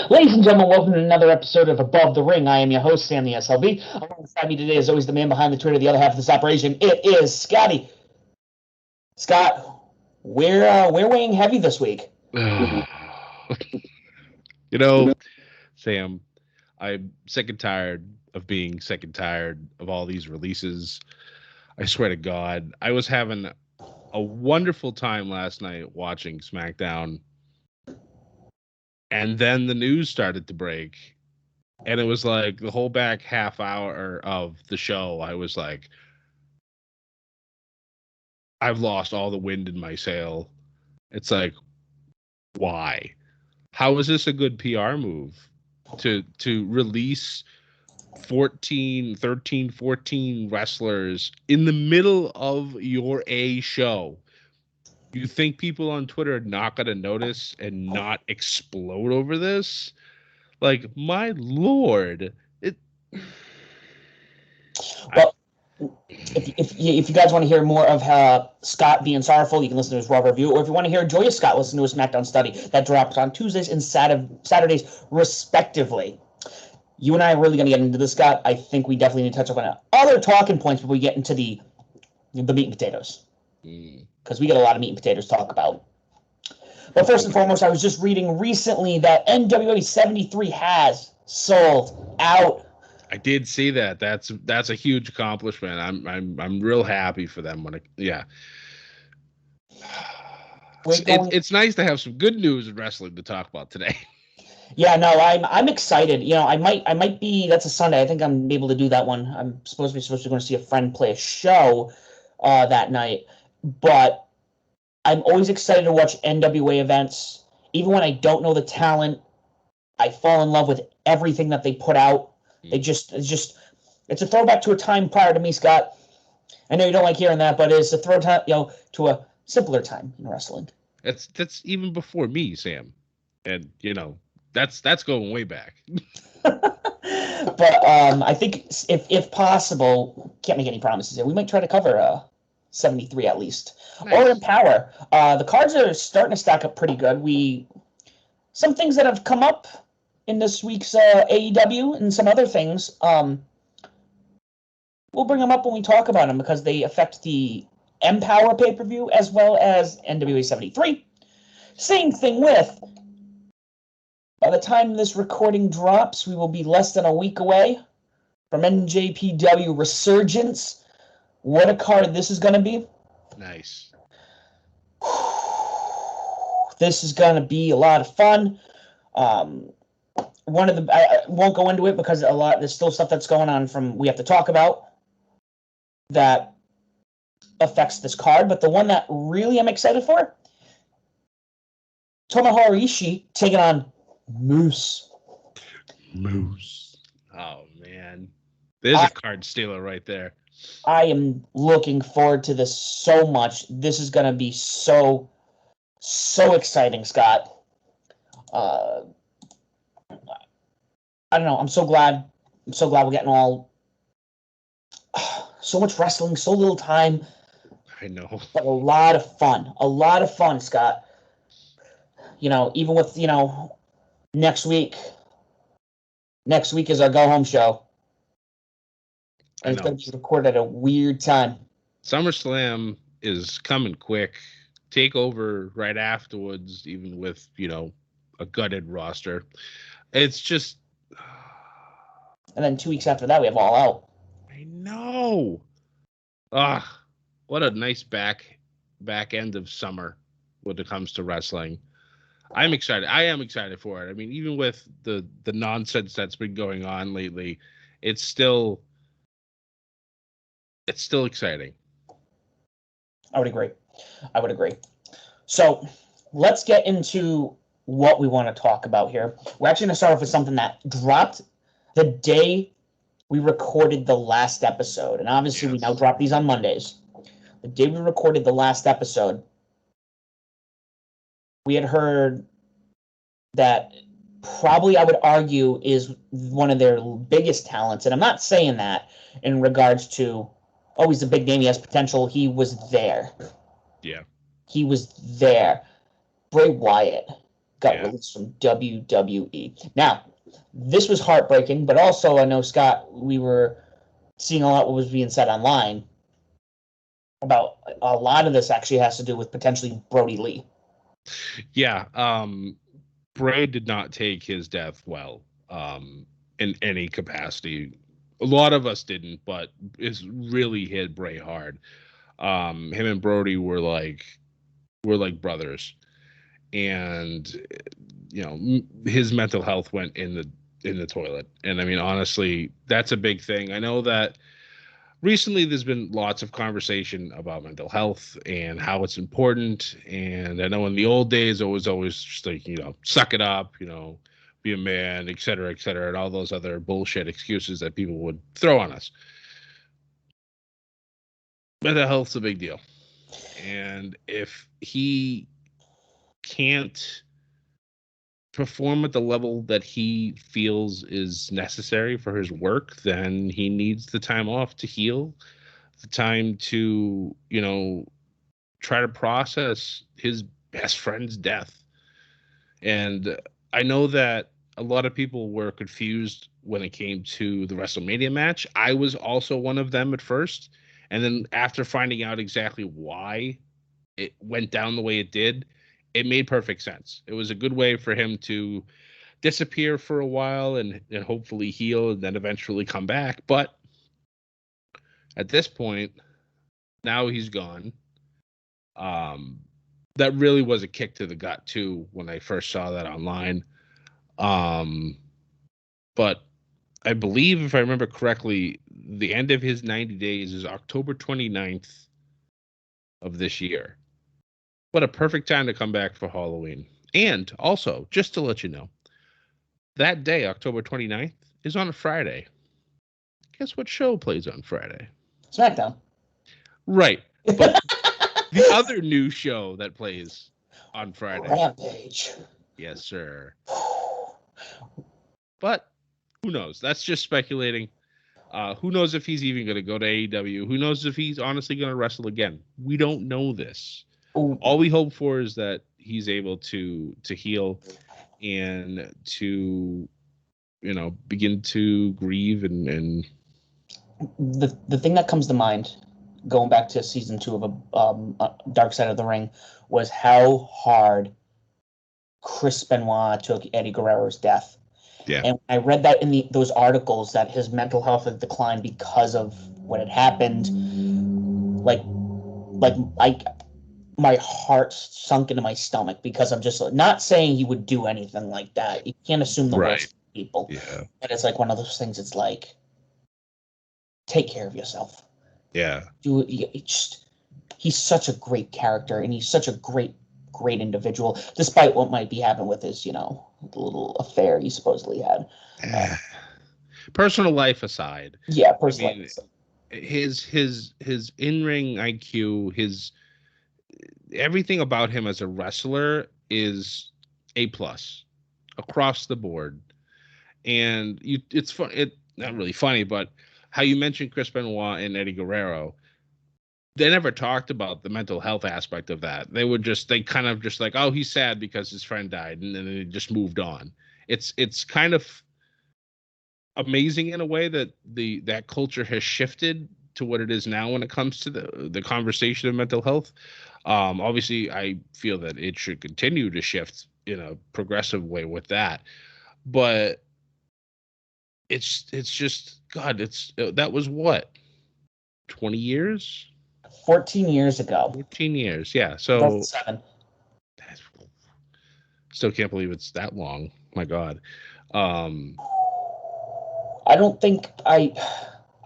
Ladies and gentlemen, welcome to another episode of Above the Ring. I am your host, Sam the SLB. Alongside me today is always the man behind the Twitter, the other half of this operation. It is Scotty. Scott, we're weighing heavy this week. You know, Sam, I'm sick and tired of being sick and tired of all these releases. I swear to God, I was having a wonderful time last night watching SmackDown, and then the news started to break, and it was like the whole back half hour of the show. I was like, I've lost all the wind in my sail. It's like, why? How is this a good PR move to release 14 wrestlers in the middle of your A show? You think people on Twitter are not going to notice and not explode over this? Like, my lord, it. Well, if you guys want to hear more of Scott being sorrowful, you can listen to his raw review. Or if you want to hear joyous Scott, listen to his SmackDown study that drops on Tuesdays and Saturdays, respectively. You and I are really going to get into this, Scott. I think we definitely need to touch on other talking points before we get into the meat and potatoes. Because we got a lot of meat and potatoes to talk about. But first and foremost, I was just reading recently that NWA 73 has sold out. I did see that. That's a huge accomplishment. I'm real happy for them. Yeah. It's nice to have some good news in wrestling to talk about today. Yeah, no, I'm excited. You know, I might be. That's a Sunday. I think I'm able to do that one. I'm supposed to go to see a friend play a show that night. But I'm always excited to watch NWA events, even when I don't know the talent. I fall in love with everything that they put out. It's a throwback to a time prior to me, Scott. I know you don't like hearing that, but it's a to a simpler time in wrestling. That's even before me, Sam, and that's going way back. But I think if possible, can't make any promises here. We might try to cover 73 at least, nice. Or Empowerrr. The cards are starting to stack up pretty good. Some things that have come up in this week's AEW and some other things. We'll bring them up when we talk about them because they affect the Empowerrr pay-per-view as well as NWA 73. Same thing with, by the time this recording drops, we will be less than a week away from NJPW Resurgence. What a card this is going to be. Nice. This is going to be a lot of fun. I won't go into it because there's still stuff that's going on we have to talk about that affects this card. But the one that really I'm excited for, Tomohiro Ishii taking on Moose. Oh, man. There's a card stealer right there. I am looking forward to this so much. This is going to be so exciting, Scott. I don't know. I'm so glad we're getting all so much wrestling, so little time. I know. But a lot of fun, Scott. Even with, next week is our go-home show. And it's going to be recorded at a weird time. SummerSlam is coming quick. TakeOver right afterwards, even with, a gutted roster. It's just... And then 2 weeks after that, we have All Out. I know. What a nice back end of summer when it comes to wrestling. I'm excited. I am excited for it. I mean, even with the nonsense that's been going on lately, it's still exciting. I would agree. So let's get into what we want to talk about here. We're actually going to start off with something that dropped the day we recorded the last episode. And obviously we now drop these on Mondays. The day we recorded the last episode, we had heard that probably, I would argue, is one of their biggest talents. And I'm not saying that in regards to, he's a big name, he has potential. He was there. Yeah. He was there. Bray Wyatt got released from WWE. Now, this was heartbreaking, but also I know, Scott, we were seeing a lot what was being said online about a lot of this actually has to do with potentially Brody Lee. Yeah. Bray did not take his death well, in any capacity. A lot of us didn't, but it's really hit Bray hard. Him and Brody were like brothers, and his mental health went in the toilet. And I mean, honestly, that's a big thing. I know that recently there's been lots of conversation about mental health and how it's important. And I know in the old days it was always just like, suck it up, be a man, et cetera, and all those other bullshit excuses that people would throw on us. Mental health's a big deal. And if he can't perform at the level that he feels is necessary for his work, then he needs the time off to heal, the time to, try to process his best friend's death. And I know that a lot of people were confused when it came to the WrestleMania match. I was also one of them at first. And then after finding out exactly why it went down the way it did, it made perfect sense. It was a good way for him to disappear for a while and hopefully heal and then eventually come back. But at this point, now he's gone. That really was a kick to the gut too when I first saw that online. But I believe, if I remember correctly, the end of his 90 days is October 29th of this year. What a perfect time to come back for Halloween. And also, just to let you know, that day, October 29th, is on a Friday. Guess what show plays on Friday? SmackDown. Right. But the other new show that plays on Friday. Rampage. Yes, sir. But who knows? That's just speculating. Who knows if he's even going to go to AEW? Who knows if he's honestly going to wrestle again? We don't know this. Ooh. All we hope for is that he's able to heal and to, begin to grieve and the thing that comes to mind, going back to season 2 of Dark Side of the Ring, was how hard Chris Benoit took Eddie Guerrero's death. Yeah. And I read that in those articles that his mental health had declined because of what had happened. My heart sunk into my stomach because I'm just not saying he would do anything like that. You can't assume the worst of people. Yeah. But it's like one of those things. It's like, take care of yourself. Yeah. He's such a great character, and he's such a great individual, despite what might be happening with his, little affair he supposedly had. Personal life aside. Yeah, personal life aside. His in-ring IQ, his everything about him as a wrestler is A+ across the board. And it's fun. It not really funny, but how you mentioned Chris Benoit and Eddie Guerrero, they never talked about the mental health aspect of that. They kind of just like, oh, he's sad because his friend died, and then they just moved on. It's kind of amazing in a way that that culture has shifted to what it is now when it comes to the conversation of mental health. Obviously, I feel that it should continue to shift in a progressive way with that, but it's just God. That was what, 20 years. 14 years ago. 14 years, yeah. So 7. Still can't believe it's that long. My God. I don't think I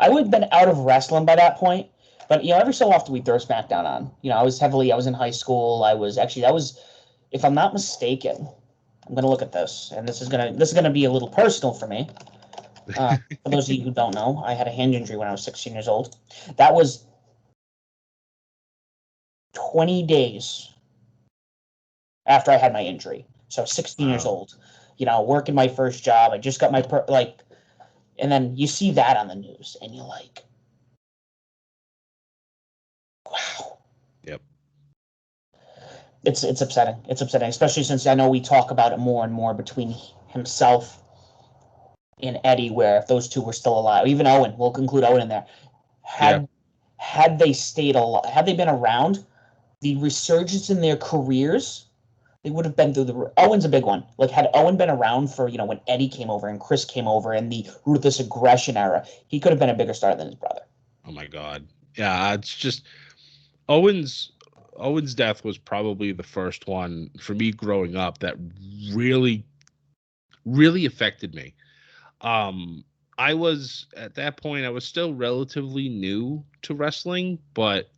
would have been out of wrestling by that point. But every so often we throw SmackDown on. I was in high school. That was, if I'm not mistaken, I'm gonna look at this, and this is gonna be a little personal for me. For those of you who don't know, I had a hand injury when I was 16 years old. That was 20 days after I had my injury. So 16 years old, working my first job. I just got my, and then you see that on the news and you're like, wow. Yep. It's upsetting. It's upsetting, especially since I know we talk about it more and more between himself and Eddie, where if those two were still alive, even Owen, we'll include Owen in there. Had they stayed alive, had they been around, the resurgence in their careers, they would have been through the. Owen's a big one. Like, had Owen been around for, when Eddie came over and Chris came over and the ruthless aggression era, he could have been a bigger star than his brother. Oh my God. Yeah, it's just Owen's death was probably the first one for me growing up that really, really affected me. I was at that point, I was still relatively new to wrestling, but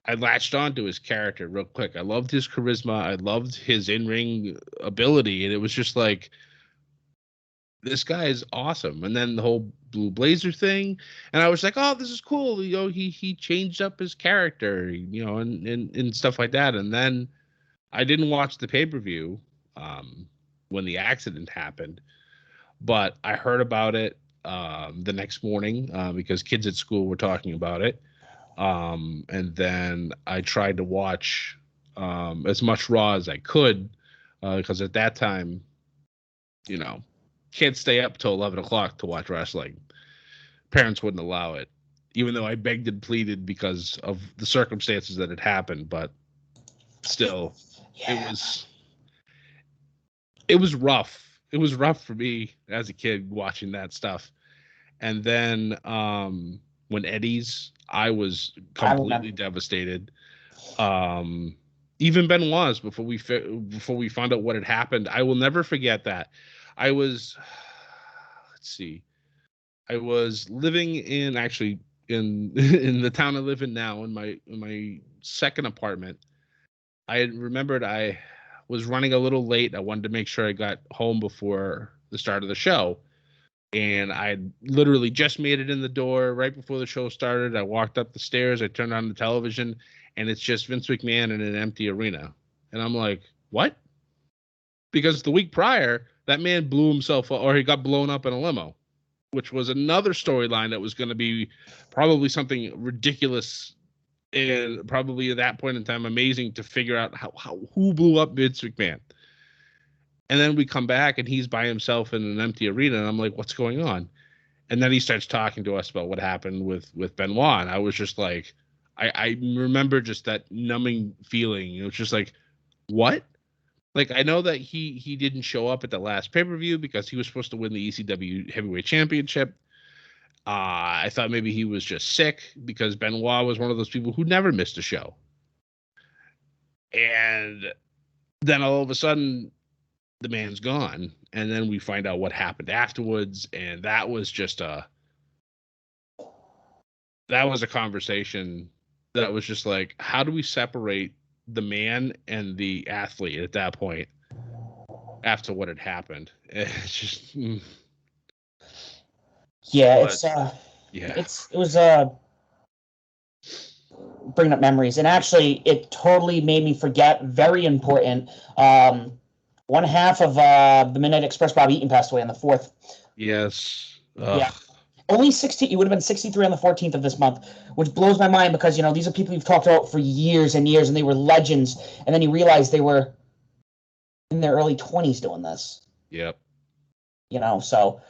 I latched on to his character real quick. I loved his charisma. I loved his in-ring ability. And it was just like, this guy is awesome. And then the whole Blue Blazer thing. And I was like, oh, this is cool. He changed up his character, and stuff like that. And then I didn't watch the pay-per-view when the accident happened, but I heard about it the next morning because kids at school were talking about it. And then I tried to watch as much Raw as I could because at that time, can't stay up till 11 o'clock to watch wrestling. Parents wouldn't allow it, even though I begged and pleaded because of the circumstances that had happened. But still, it was rough. It was rough for me as a kid watching that stuff. And then when Eddie's, I was completely devastated. Even Benoit's before we found out what had happened. I will never forget that. I was, I was living in the town I live in now in my second apartment. I remembered I was running a little late. I wanted to make sure I got home before the start of the show. And I literally just made it in the door right before the show started. I walked up the stairs. I turned on the television, and it's just Vince McMahon in an empty arena. And I'm like, what? Because the week prior, that man blew himself up, or he got blown up in a limo, which was another storyline that was going to be probably something ridiculous and probably at that point in time amazing to figure out who blew up Vince McMahon. And then we come back and he's by himself in an empty arena. And I'm like, what's going on? And then he starts talking to us about what happened with Benoit. And I was just like, I remember just that numbing feeling. It was just like, what? Like, I know that he didn't show up at the last pay-per-view because he was supposed to win the ECW Heavyweight Championship. I thought maybe he was just sick because Benoit was one of those people who never missed a show. And then all of a sudden, the man's gone. And then we find out what happened afterwards. And that was just a conversation that was just like, how do we separate the man and the athlete at that point after what had happened? It's just, it was bringing up memories, and actually it totally made me forget very important. One half of the Midnight Express, Bob Eaton, passed away on the 4th. Yes. Yeah. Only 60. He would have been 63 on the 14th of this month, which blows my mind because, these are people you've talked about for years and years, and they were legends. And then you realize they were in their early 20s doing this. Yep. So,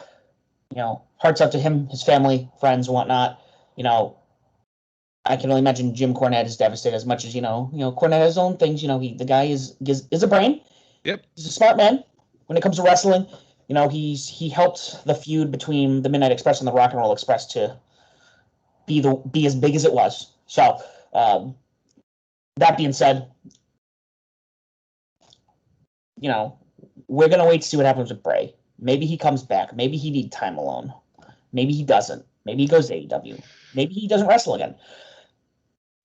hearts out to him, his family, friends, whatnot. I can only imagine Jim Cornette is devastated as much as, Cornette has his own things. The guy is a brain. Yep. He's a smart man when it comes to wrestling. He helped the feud between the Midnight Express and the Rock and Roll Express to be as big as it was. So, that being said, we're gonna wait to see what happens with Bray. Maybe he comes back. Maybe he needs time alone. Maybe he doesn't. Maybe he goes to AEW. Maybe he doesn't wrestle again.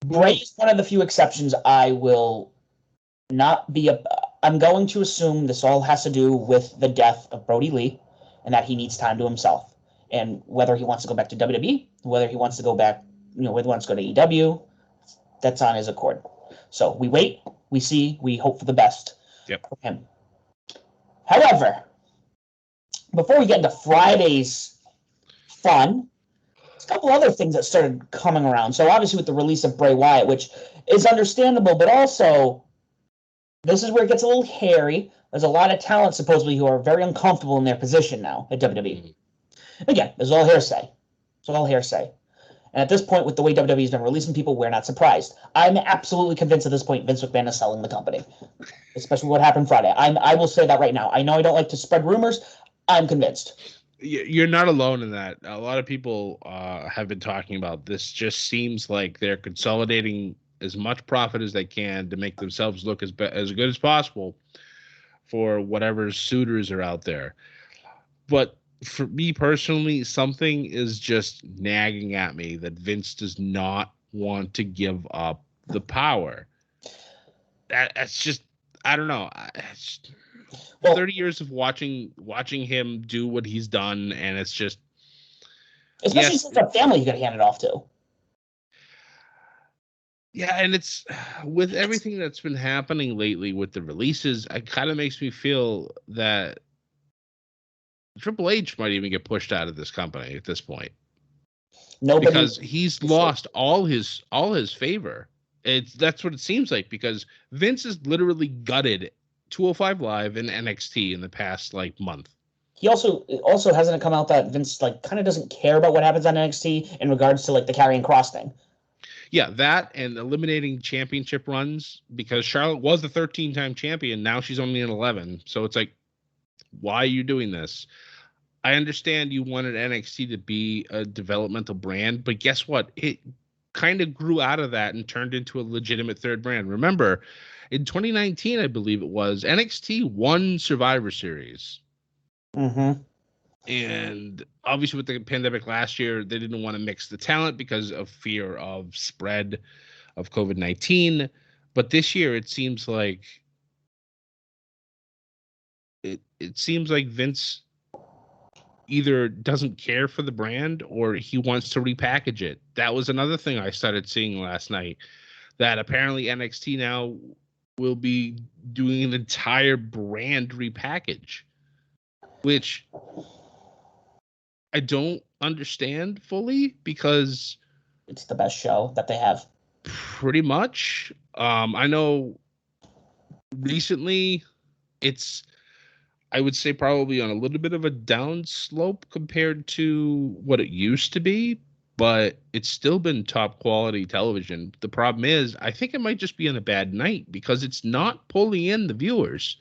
Bray is one of the few exceptions I will not be I'm going to assume this all has to do with the death of Brody Lee and that he needs time to himself. And whether he wants to go back to WWE, whether he wants to go back, whether he wants to go to AEW, that's on his accord. So we wait, we see, we hope for the best for him. However, before we get into Friday's fun, there's a couple other things that started coming around. So obviously with the release of Bray Wyatt, which is understandable, but also This is where it gets a little hairy. There's a lot of talent, supposedly, who are very uncomfortable in their position now at WWE. Again, this is all hearsay. It's all hearsay. And at this point, with the way WWE has been releasing people, we're not surprised. I'm absolutely convinced at this point Vince McMahon is selling the company, especially what happened Friday. I will say that right now. I know I don't like to spread rumors. I'm convinced. You're not alone in that. A lot of people have been talking about this. Just seems like they're consolidating as much profit as they can to make themselves look as good as possible for whatever suitors are out there. But for me personally, something is just nagging at me that Vince does not want to give up the power. That's just, I don't know. 30 years of watching him do what he's done, and it's just, especially since a family you got to hand it off to. Yeah, and it's with everything that's been happening lately with the releases, it kind of makes me feel that Triple H might even get pushed out of this company at this point. Because he's lost all his favor. That's what it seems like, because Vince has literally gutted 205 Live and NXT in the past month. He also hasn't it come out that Vince kind of doesn't care about what happens on NXT in regards to the Karrion Kross thing. Yeah, that and eliminating championship runs, because Charlotte was the 13-time champion. Now she's only an 11. So it's why are you doing this? I understand you wanted NXT to be a developmental brand, but guess what? It kind of grew out of that and turned into a legitimate third brand. Remember, in 2019, I believe it was, NXT won Survivor Series. Mm-hmm. And obviously with the pandemic last year, they didn't want to mix the talent because of fear of spread of COVID-19. But this year, it seems like Vince either doesn't care for the brand or he wants to repackage it. That was another thing I started seeing last night, that apparently NXT now will be doing an entire brand repackage, which I don't understand fully, because it's the best show that they have. Pretty much. I know recently it's, I would say, probably on a little bit of a down slope compared to what it used to be, but it's still been top quality television. The problem is, I think it might just be on a bad night, because it's not pulling in the viewers.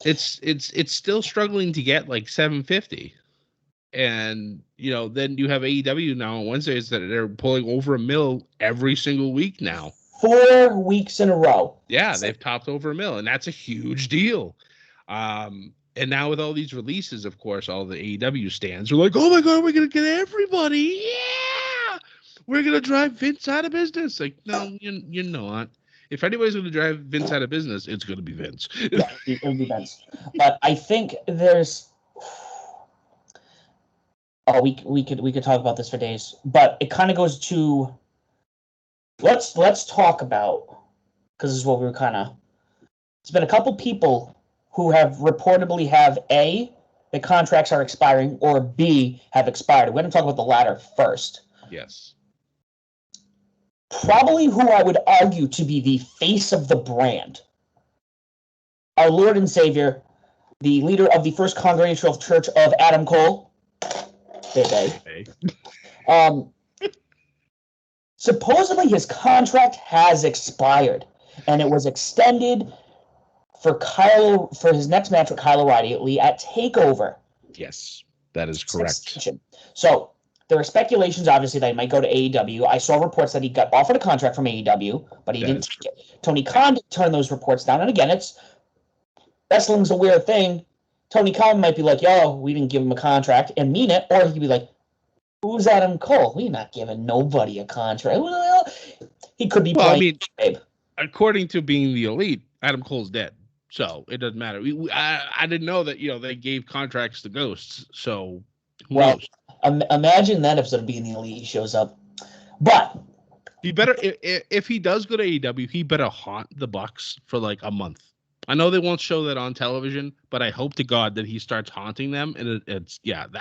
It's still struggling to get 750. And, then you have AEW now on Wednesdays that they're pulling over 1 million every single week now. 4 weeks in a row. Yeah, they've topped over 1 million, and that's a huge deal. And now with all these releases, of course, all the AEW stands are oh my God, we're going to get everybody. Yeah! We're going to drive Vince out of business. No, you're not. If anybody's going to drive Vince out of business, it's going to be Vince. Yeah, it'll be Vince. But I think there's... Oh, we could talk about this for days, but it kind of goes to let's talk about, because this is what we were kind of. There's been a couple people who have reportedly have A, the contracts are expiring, or B, have expired. We're going to talk about the latter first. Yes. Probably who I would argue to be the face of the brand, our Lord and Savior, the leader of the First Congregational Church of Adam Cole. Hey. Supposedly his contract has expired, and it was extended for his next match with Kyle O'Reilly at TakeOver. Yes, that is correct. So there are speculations, obviously, that he might go to AEW. I saw reports that he got offered a contract from AEW, but he didn't take it. Tony Khan turned those reports down, and again, wrestling's a weird thing. Tony Khan might be yo, we didn't give him a contract and mean it, or he'd be who's Adam Cole? We're not giving nobody a contract. He could be playing. According to Being the Elite, Adam Cole's dead, so it doesn't matter. I didn't know that they gave contracts to ghosts. So who knows? Imagine that episode of Being the Elite. He shows up, but he better if he does go to AEW, he better haunt the Bucks for a month. I know they won't show that on television, but I hope to God that he starts haunting them. And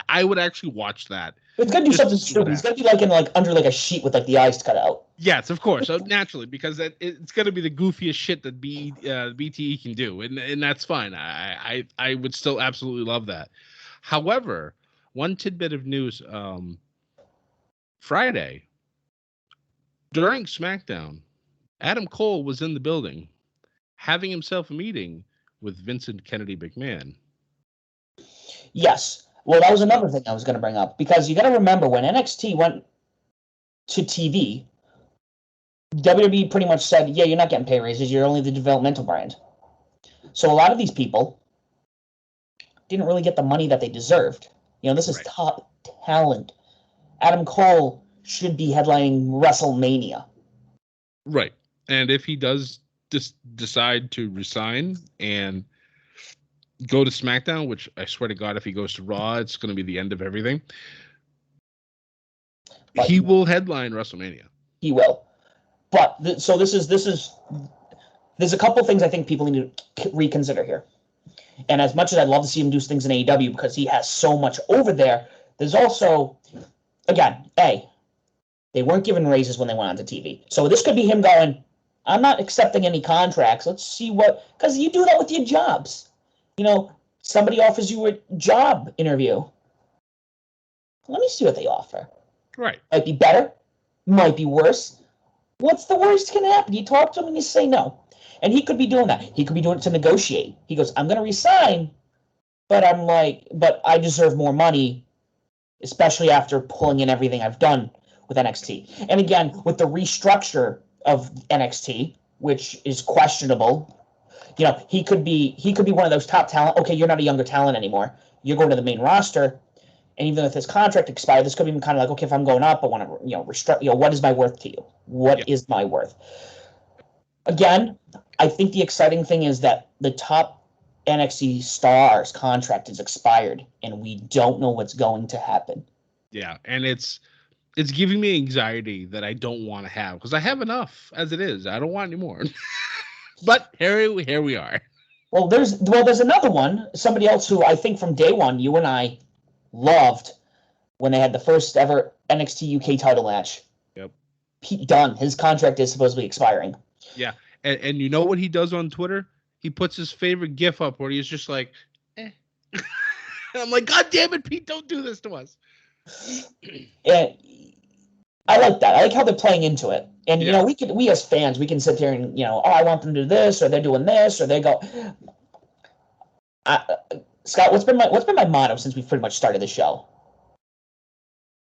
I would actually watch that. It's gonna do something stupid. He's gonna be in under a sheet with the eyes cut out. Yes, of course. So naturally, because it's going to be the goofiest shit that BTE can do, and that's fine. I would still absolutely love that. However, one tidbit of news: Friday during SmackDown, Adam Cole was in the building, having himself a meeting with Vincent Kennedy McMahon. Yes. Well, that was another thing I was going to bring up, because you got to remember when NXT went to TV, WWE pretty much said, yeah, you're not getting pay raises. You're only the developmental brand. So a lot of these people didn't really get the money that they deserved. You know, this is top talent. Adam Cole should be headlining WrestleMania. Right. And if he does decide to resign and go to SmackDown, which I swear to God, if he goes to Raw, it's going to be the end of everything. But he will headline WrestleMania. He will. But there's a couple things I think people need to reconsider here. And as much as I'd love to see him do things in AEW because he has so much over there, there's also, again, they weren't given raises when they went onto TV. So this could be him going, I'm not accepting any contracts. Let's see what, because you do that with your jobs. You know, somebody offers you a job interview. Let me see what they offer. Right. Might be better, might be worse. What's the worst can happen? You talk to him and you say no. And he could be doing that. He could be doing it to negotiate. He goes, I'm going to resign, but I deserve more money, especially after pulling in everything I've done with NXT. And again, with the restructure of NXT, which is questionable, you know, he could be one of those top talent. Okay, you're not a younger talent anymore. You're going to the main roster. And even if his contract expired, this could be kind of like, okay, if I'm going up, I want to, restructure, what is my worth to you? What is my worth? Again, I think the exciting thing is that the top NXT star's contract is expired, and we don't know what's going to happen. Yeah, and it's giving me anxiety that I don't want to have, because I have enough as it is. I don't want any more. But here we are. Well, there's another one. Somebody else who I think from day one, you and I loved when they had the first ever NXT UK title match. Yep. Pete Dunne, his contract is supposedly expiring. Yeah, and you know what he does on Twitter? He puts his favorite GIF up where he's just like, eh. And I'm like, God damn it, Pete, don't do this to us. And I like that. I like how they're playing into it. And, we as fans, we can sit there and, I want them to do this, or they're doing this, or they go. Scott, what's been my motto since we've pretty much started the show?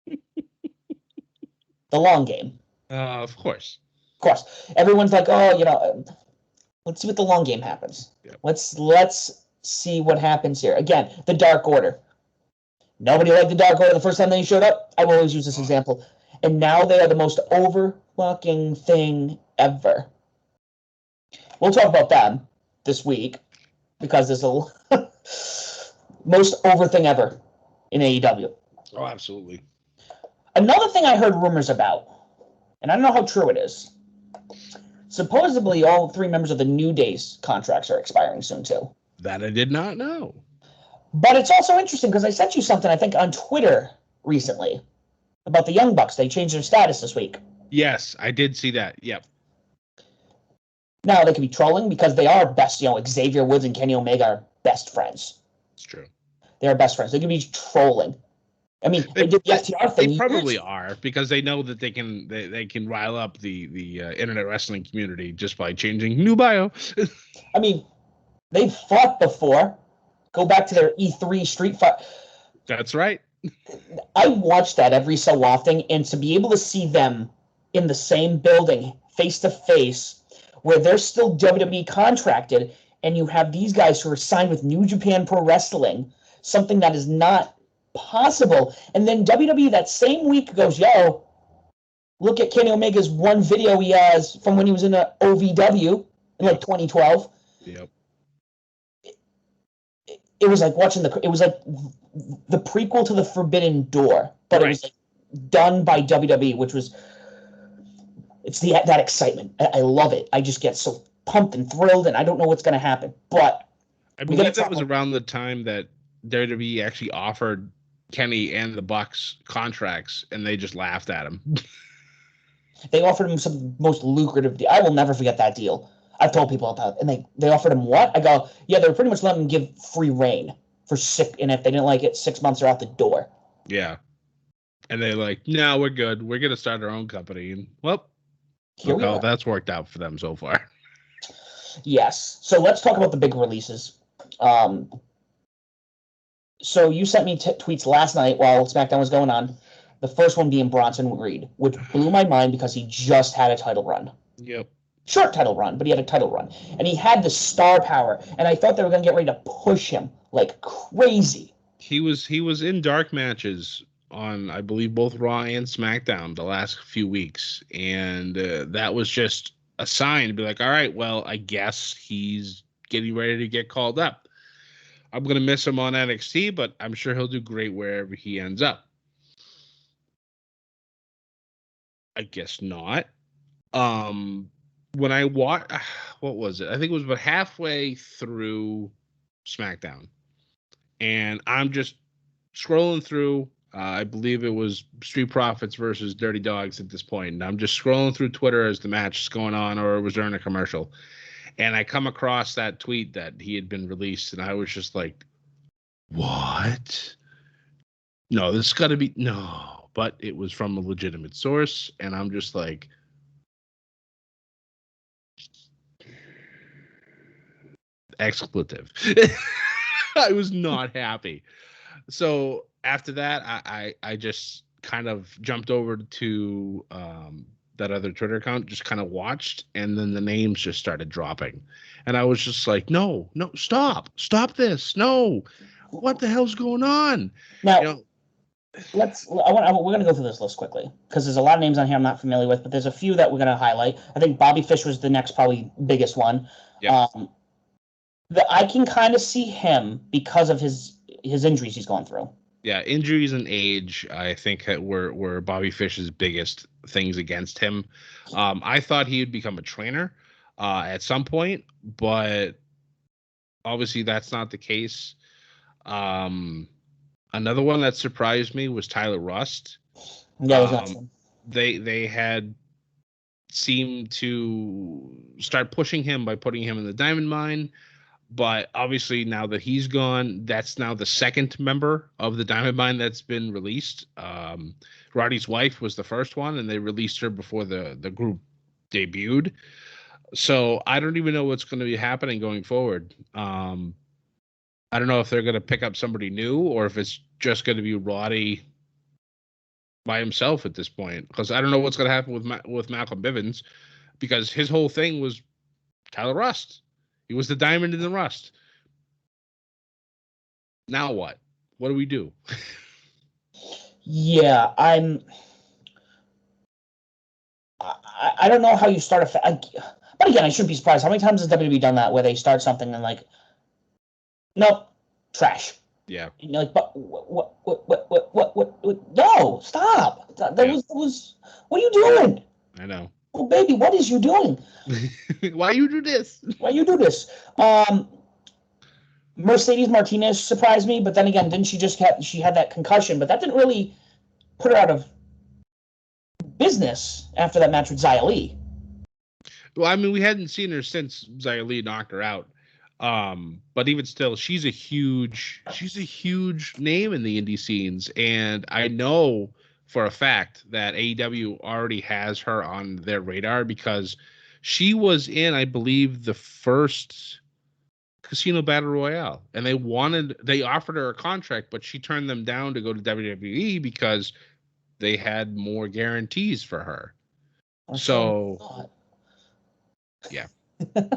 The long game. Of course. Of course. Everyone's like, let's see what the long game happens. Yep. Let's see what happens here. Again, the Dark Order. Nobody liked the Dark Order the first time they showed up. I will always use this example. And now they are the most over fucking thing ever. We'll talk about them this week because there's a most over thing ever in AEW. Oh, absolutely. Another thing I heard rumors about, and I don't know how true it is. Supposedly, all 3 members of the New Day's contracts are expiring soon, too. That I did not know. But it's also interesting because I sent you something, I think, on Twitter recently about the Young Bucks. They changed their status this week. Yes, I did see that. Yep. Now, they could be trolling because they are best, Xavier Woods and Kenny Omega are best friends. It's true. They are best friends. They could be trolling. I mean, they did the FTR thing. They probably are, because they know that they can rile up the internet wrestling community just by changing new bio. I mean, they've fought before. Go back to their E3 street fight. That's right. I watch that every so often, and to be able to see them in the same building, face to face, where they're still WWE contracted, and you have these guys who are signed with New Japan Pro Wrestling, something that is not possible. And then WWE that same week goes, yo, look at Kenny Omega's one video he has from when he was in a OVW in like 2012. Yep. It was like watching it was like the prequel to the Forbidden Door, but It was like done by WWE, which was, it's that excitement. I love it. I just get so pumped and thrilled, and I don't know what's going to happen. But I believe that was around the time that WWE actually offered Kenny and the Bucks contracts, and they just laughed at him. They offered him some most lucrative deal. I will never forget that deal. I've told people about it. And they offered him what? I go, yeah, they were pretty much letting him give free reign for 6, and if they didn't like it, 6 months are out the door. Yeah. And they're like, no, we're good. We're going to start our own company. And, well, Here we are. That's worked out for them so far. Yes. So let's talk about the big releases. So you sent me tweets last night while SmackDown was going on. The first one being Bronson Reed, which blew my mind because he just had a title run. Yep. Short title run, but he had a title run. And he had the star power. And I thought they were going to get ready to push him like crazy. He was in dark matches on, I believe, both Raw and SmackDown the last few weeks. And that was just a sign to be like, all right, well, I guess he's getting ready to get called up. I'm going to miss him on NXT, but I'm sure he'll do great wherever he ends up. I guess not. When I watched, what was it? I think it was about halfway through SmackDown. And I'm just scrolling through. I believe it was Street Profits versus Dirty Dogs at this point. And I'm just scrolling through Twitter as the match is going on, or it was during a commercial. And I come across that tweet that he had been released. And I was just like, what? No, this has got to be, no. But it was from a legitimate source. And I'm just like, expletive. I was not happy. So after that, I just kind of jumped over to that other Twitter account, just kind of watched, and then the names just started dropping. And I was just like, no, stop this. No, what the hell's going on? Now, we're going to go through this list quickly because there's a lot of names on here I'm not familiar with, but there's a few that we're going to highlight. I think Bobby Fish was the next probably biggest one. Yep. I can kind of see him because of his injuries he's going through. Yeah, injuries and age, I think, were Bobby Fish's biggest things against him. I thought he would become a trainer at some point, but obviously that's not the case. Another one that surprised me was Tyler Rust. Yeah, they had seemed to start pushing him by putting him in the Diamond Mine. But obviously now that he's gone, that's now the second member of the Diamond Mine that's been released. Roddy's wife was the first one, and they released her before the group debuted. So I don't even know what's going to be happening going forward. I don't know if they're going to pick up somebody new or if it's just going to be Roddy by himself at this point. Because I don't know what's going to happen with Malcolm Bivens, because his whole thing was Tyler Rust. He was the diamond in the Rust. Now what? What do we do? Yeah, I don't know how you start but again, I shouldn't be surprised. How many times has WWE done that where they start something and like, nope, trash. Yeah. And you're like, but what? No, stop. That was. What are you doing? I know. Oh, baby, what is you doing? Why you do this? Mercedes Martinez surprised me, but then again, didn't she had that concussion, but that didn't really put her out of business after that match with Xia Li. Well, I mean, we hadn't seen her since Xia Li knocked her out. But even still, she's a huge name in the indie scenes, and I know for a fact that AEW already has her on their radar because she was in, I believe, the first Casino Battle Royale, and they offered her a contract, but she turned them down to go to WWE because they had more guarantees for her. So, yeah.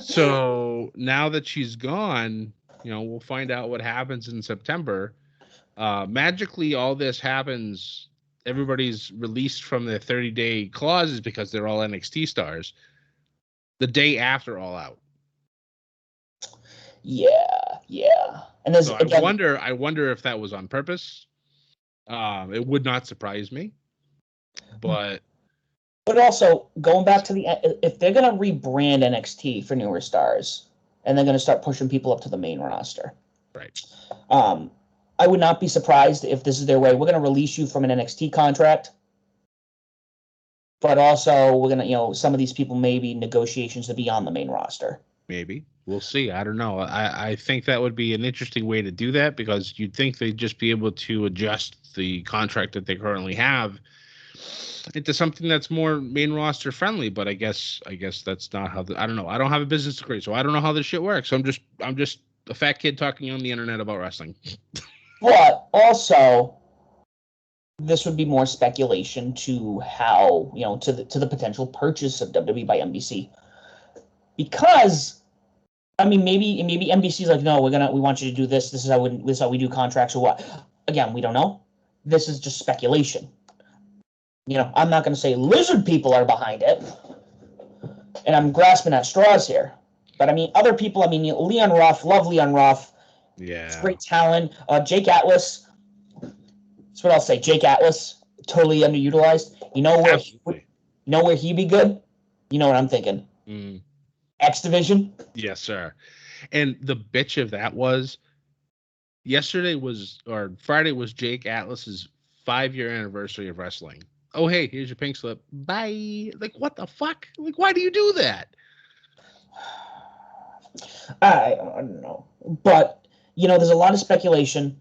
So now that she's gone, we'll find out what happens in September. Magically, all this happens. Everybody's released from their 30-day clauses because they're all NXT stars the day after All Out. Yeah. And there's, so I wonder if that was on purpose. It would not surprise me. But also, going back to if they're going to rebrand NXT for newer stars, and they're going to start pushing people up to the main roster. Right. I would not be surprised if this is their way. We're going to release you from an NXT contract, but also we're gonna, some of these people may be negotiations to be on the main roster. Maybe. We'll see. I don't know. I think that would be an interesting way to do that, because you'd think they'd just be able to adjust the contract that they currently have into something that's more main roster friendly. But I guess that's not how I don't know. I don't have a business degree, so I don't know how this shit works. I'm just a fat kid talking on the internet about wrestling. But also, this would be more speculation to how, to the potential purchase of WWE by NBC. Because, I mean, maybe NBC's like, no, we want you to do this. This is how we do contracts or what. Again, we don't know. This is just speculation. I'm not going to say lizard people are behind it, and I'm grasping at straws here. But I mean, other people. I mean, Leon Ruff, love Leon Ruff. Yeah, It's great talent. Jake Atlas. That's what I'll say. Jake Atlas, totally underutilized. You know where he'd be good? You know what I'm thinking? X Division. Yes, sir. And the bitch of that was Friday was Jake Atlas's 5-year anniversary of wrestling. Oh, hey, here's your pink slip. Bye. Like, what the fuck? Like, why do you do that? I don't know. But, there's a lot of speculation.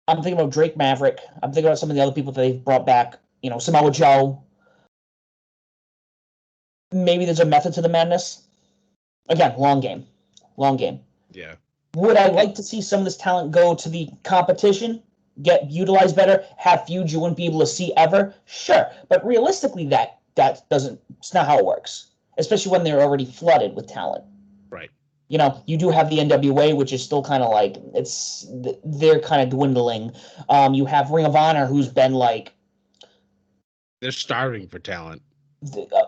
I'm thinking about Drake Maverick. I'm thinking about some of the other people that they've brought back. Samoa Joe. Maybe there's a method to the madness. Again, long game. Yeah. Would I like to see some of this talent go to the competition, get utilized better, have feuds you wouldn't be able to see ever? Sure. But realistically, that doesn't, it's not how it works, especially when they're already flooded with talent. Right. You do have the NWA, which is still kind of like, they're kind of dwindling. You have Ring of Honor, who's been like, they're starving for talent.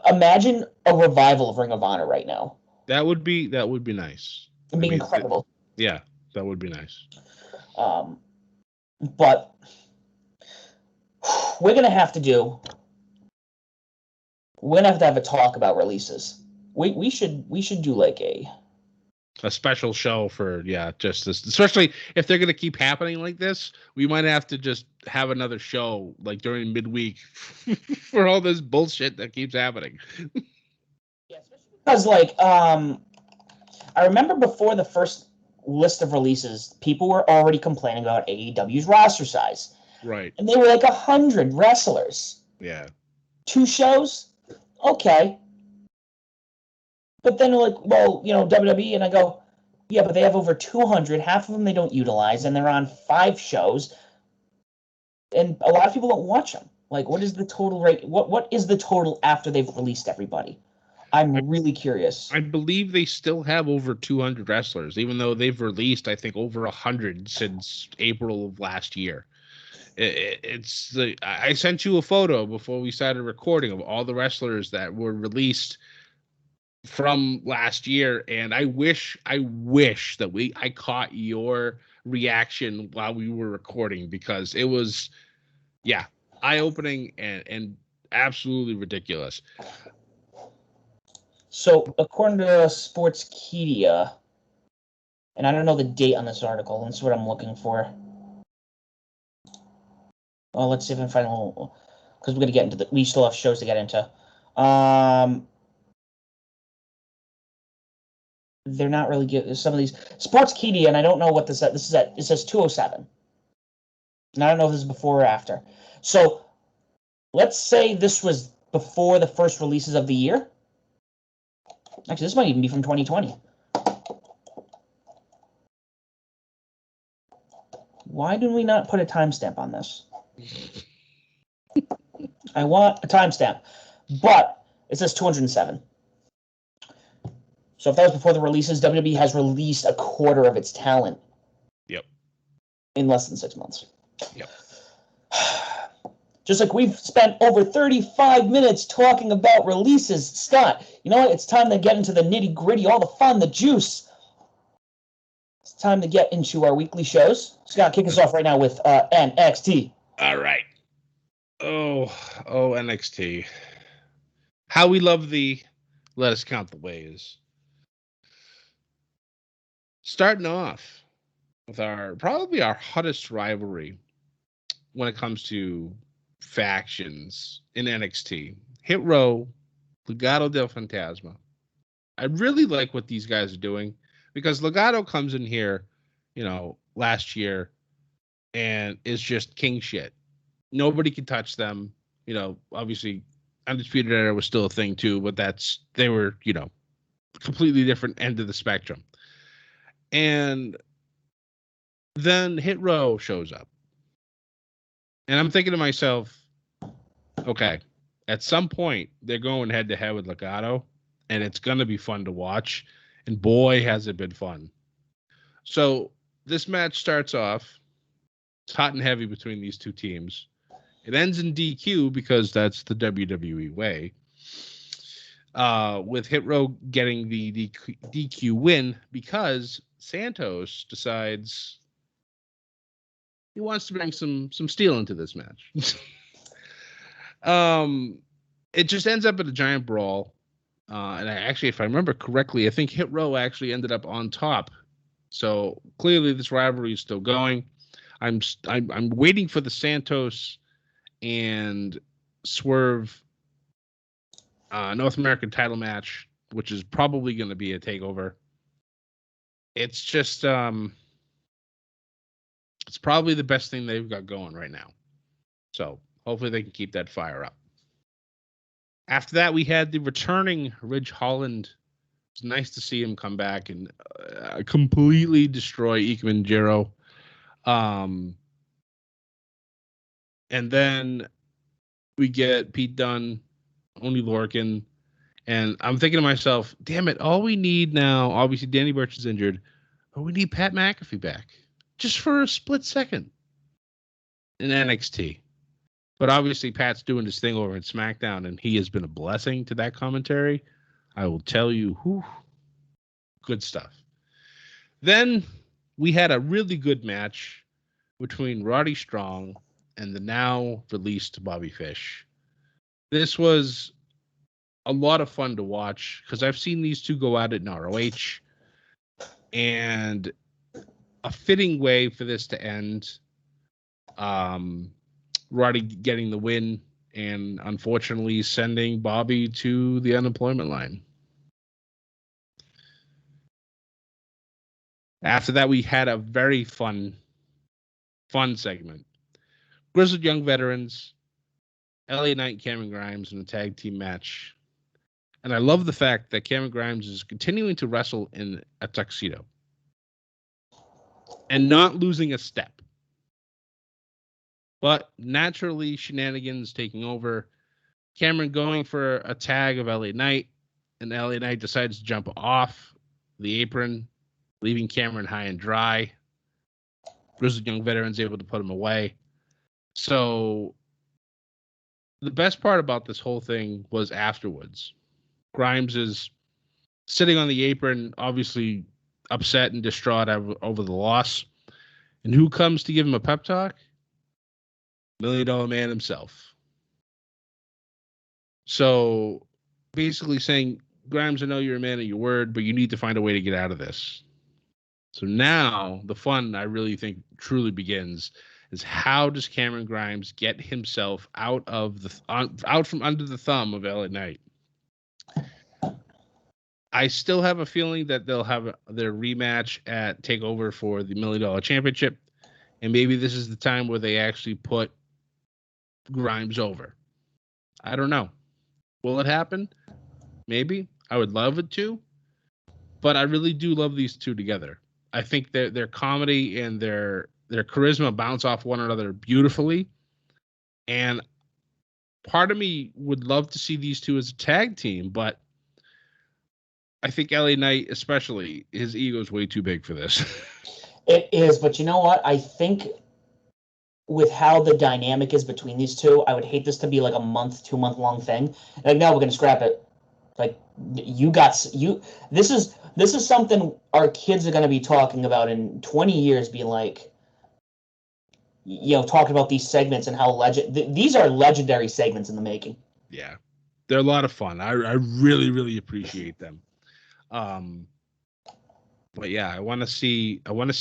Imagine a revival of Ring of Honor right now. That would be nice. It'd be incredible. Yeah, that would be nice. But we're gonna have to have a talk about releases. We should do like a special show for just this, especially if they're gonna keep happening like this. We might have to just have another show like during midweek for all this bullshit that keeps happening. Yeah, especially because I remember before the first list of releases, people were already complaining about AEW's roster size. Right. And they were like 100 wrestlers. Yeah. 2 shows? Okay. But then like, well, WWE, and I go, yeah, but they have over 200. Half of them they don't utilize, and they're on 5 shows. And a lot of people don't watch them. Like, what is the total rate? What is the total after they've released everybody? I'm really curious. I believe they still have over 200 wrestlers, even though they've released, I think, over 100 since April of last year. I sent you a photo before we started recording of all the wrestlers that were released from last year, and I wish that I caught your reaction while we were recording, because it was eye-opening and absolutely ridiculous. So, according to Sportskeeda, and I don't know the date on this article, that's what I'm looking for. Well, let's see if I can find a little, because we're going to get into we still have shows to get into. They're not really good. Some of these Sportskeeda, and I don't know what this is at. It says 207. And I don't know if this is before or after. So, let's say this was before the first releases of the year. Actually, this might even be from 2020. Why do we not put a timestamp on this? I want a timestamp. But it says 207. So if that was before the releases, WWE has released a quarter of its talent. Yep. In less than 6 months. Yep. Just like we've spent over 35 minutes talking about releases. Scott, you know what? It's time to get into the nitty-gritty, all the fun, the juice. It's time to get into our weekly shows. Scott, kick us off right now with NXT. All right. Oh, NXT. How we love thee. Let us count the ways. Starting off with probably our hottest rivalry when it comes to factions in NXT. Hit Row, Legado del Fantasma. I really like what these guys are doing because Legado comes in here, last year and is just king shit. Nobody can touch them. Obviously Undisputed Era was still a thing too, but they were, completely different end of the spectrum. And then Hit Row shows up. And I'm thinking to myself, okay, at some point they're going head to head with Legado, and it's going to be fun to watch. And boy, has it been fun. So this match starts off, it's hot and heavy between these two teams. It ends in DQ because that's the WWE way. With Hit Row getting the DQ win because Santos decides he wants to bring some steel into this match. It just ends up at a giant brawl. And if I remember correctly, I think Hit Row actually ended up on top. So clearly this rivalry is still going. I'm waiting for the Santos and Swerve North American title match, which is probably going to be a takeover. It's just it's probably the best thing they've got going right now. So hopefully they can keep that fire up. After that, we had the returning Ridge Holland. It's nice to see him come back and completely destroy Ike Jiro. And then we get Pete Dunne, Oney Lorcan, and I'm thinking to myself, damn it, all we need now, obviously Danny Burch is injured, but we need Pat McAfee back. Just for a split second in NXT. But obviously Pat's doing his thing over in SmackDown, and he has been a blessing to that commentary. I will tell you, good stuff. Then we had a really good match between Roddy Strong and the now released Bobby Fish. This was a lot of fun to watch because I've seen these two go at it in ROH, and a fitting way for this to end. Roddy getting the win and unfortunately sending Bobby to the unemployment line. After that, we had a very fun segment. Grizzled Young Veterans, LA Knight and Cameron Grimes in a tag team match. And I love the fact that Cameron Grimes is continuing to wrestle in a tuxedo and not losing a step. But naturally, shenanigans taking over. Cameron going for a tag of LA Knight, and LA Knight decides to jump off the apron, leaving Cameron high and dry. Grizzled Young Veterans able to put him away. So the best part about this whole thing was afterwards. Grimes is sitting on the apron, obviously upset and distraught over the loss. And who comes to give him a pep talk? $1 Million Man himself. So basically saying, Grimes, I know you're a man of your word, but you need to find a way to get out of this. So now the fun, I really think, truly begins is how does Cameron Grimes get himself out from under the thumb of LA Knight? I still have a feeling that they'll have their rematch at TakeOver for the $1 Million Championship, and maybe this is the time where they actually put Grimes over. I don't know. Will it happen? Maybe. I would love it to, but I really do love these two together. I think their comedy and their charisma bounce off one another beautifully, and part of me would love to see these two as a tag team, but I think LA Knight, especially, his ego is way too big for this. It is, but you know what? I think with how the dynamic is between these two, I would hate this to be like a 2-month long thing. Like, no, we're gonna scrap it. Like, this is something our kids are gonna be talking about in 20 years, being like, talking about these segments and how these are legendary segments in the making. Yeah, they're a lot of fun. I really, really appreciate them. But yeah, I want to see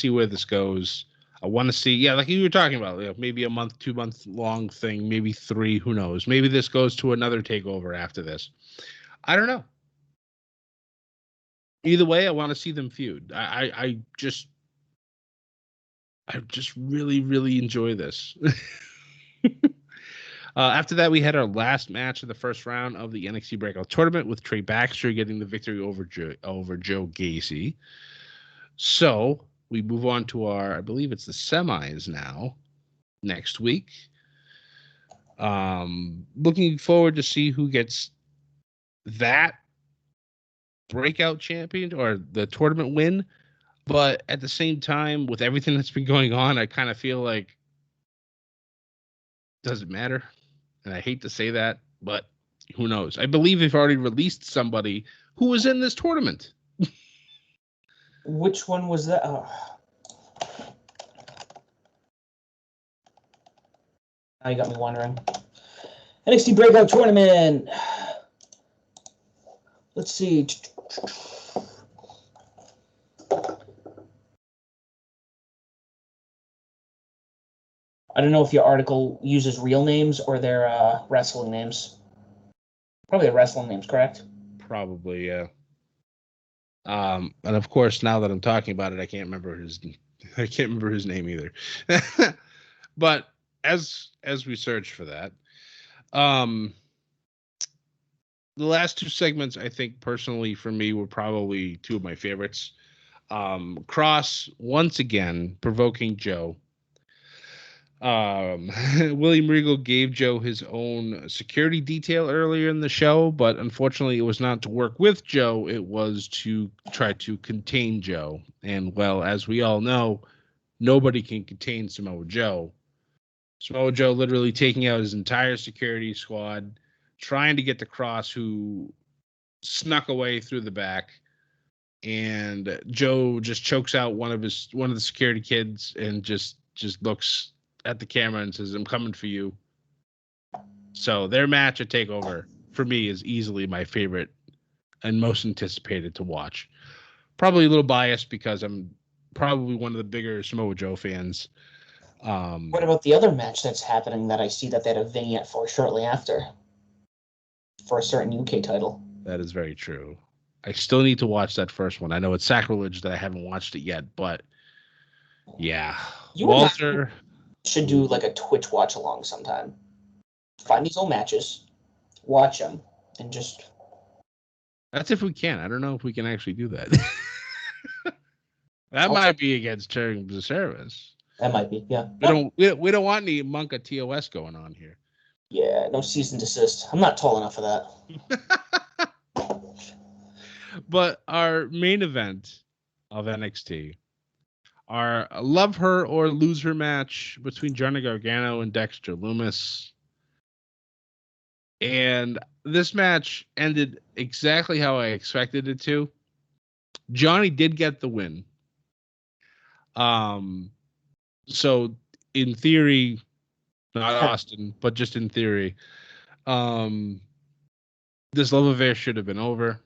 where this goes. I want to see, like you were talking about, maybe a month, 2 month long thing, maybe 3, who knows? Maybe this goes to another takeover after this. I don't know. Either way, I want to see them feud. I just really, really enjoy this. After that, we had our last match of the first round of the NXT Breakout Tournament with Trey Baxter getting the victory over Joe Gacy. So we move on to I believe it's the semis now, next week. Looking forward to see who gets that breakout champion or the tournament win. But at the same time, with everything that's been going on, I kind of feel like it doesn't matter. And I hate to say that, but who knows? I believe they've already released somebody who was in this tournament. Which one was that? Oh. Now you got me wondering. NXT Breakout Tournament. Let's see. I don't know if your article uses real names or their wrestling names. Probably the wrestling names, correct? Probably, yeah. And of course, now that I'm talking about it, I can't remember his name either. But as we search for that, the last 2 segments, I think personally for me, were probably 2 of my favorites. Cross once again provoking Joe. William Regal gave Joe his own security detail earlier in the show, but unfortunately it was not to work with Joe. It was to try to contain Joe. And well, as we all know, nobody can contain Samoa Joe. Samoa Joe literally taking out his entire security squad, trying to get to Cross, who snuck away through the back. And Joe just chokes out one of the security kids and just looks at the camera and says, "I'm coming for you." So their match at TakeOver for me is easily my favorite and most anticipated to watch. Probably a little biased because I'm probably one of the bigger Samoa Joe fans. What about the other match that's happening that I see that they had a vignette for shortly after for a certain UK title? That is very true. I still need to watch that first one. I know it's sacrilege that I haven't watched it yet, but yeah. Walter should do like a Twitch watch along sometime. Find these old matches, watch them, and just. That's if we can. I don't know if we can actually do that. That might be against terms of service. That might be, yeah. We don't want any Monka TOS going on here. Yeah, no cease and desist. I'm not tall enough for that. But our main event of NXT, our love her or lose her match between Johnny Gargano and Dexter Lumis. And this match ended exactly how I expected it to. Johnny did get the win. So in theory, not Austin, but just in theory, this love affair should have been over.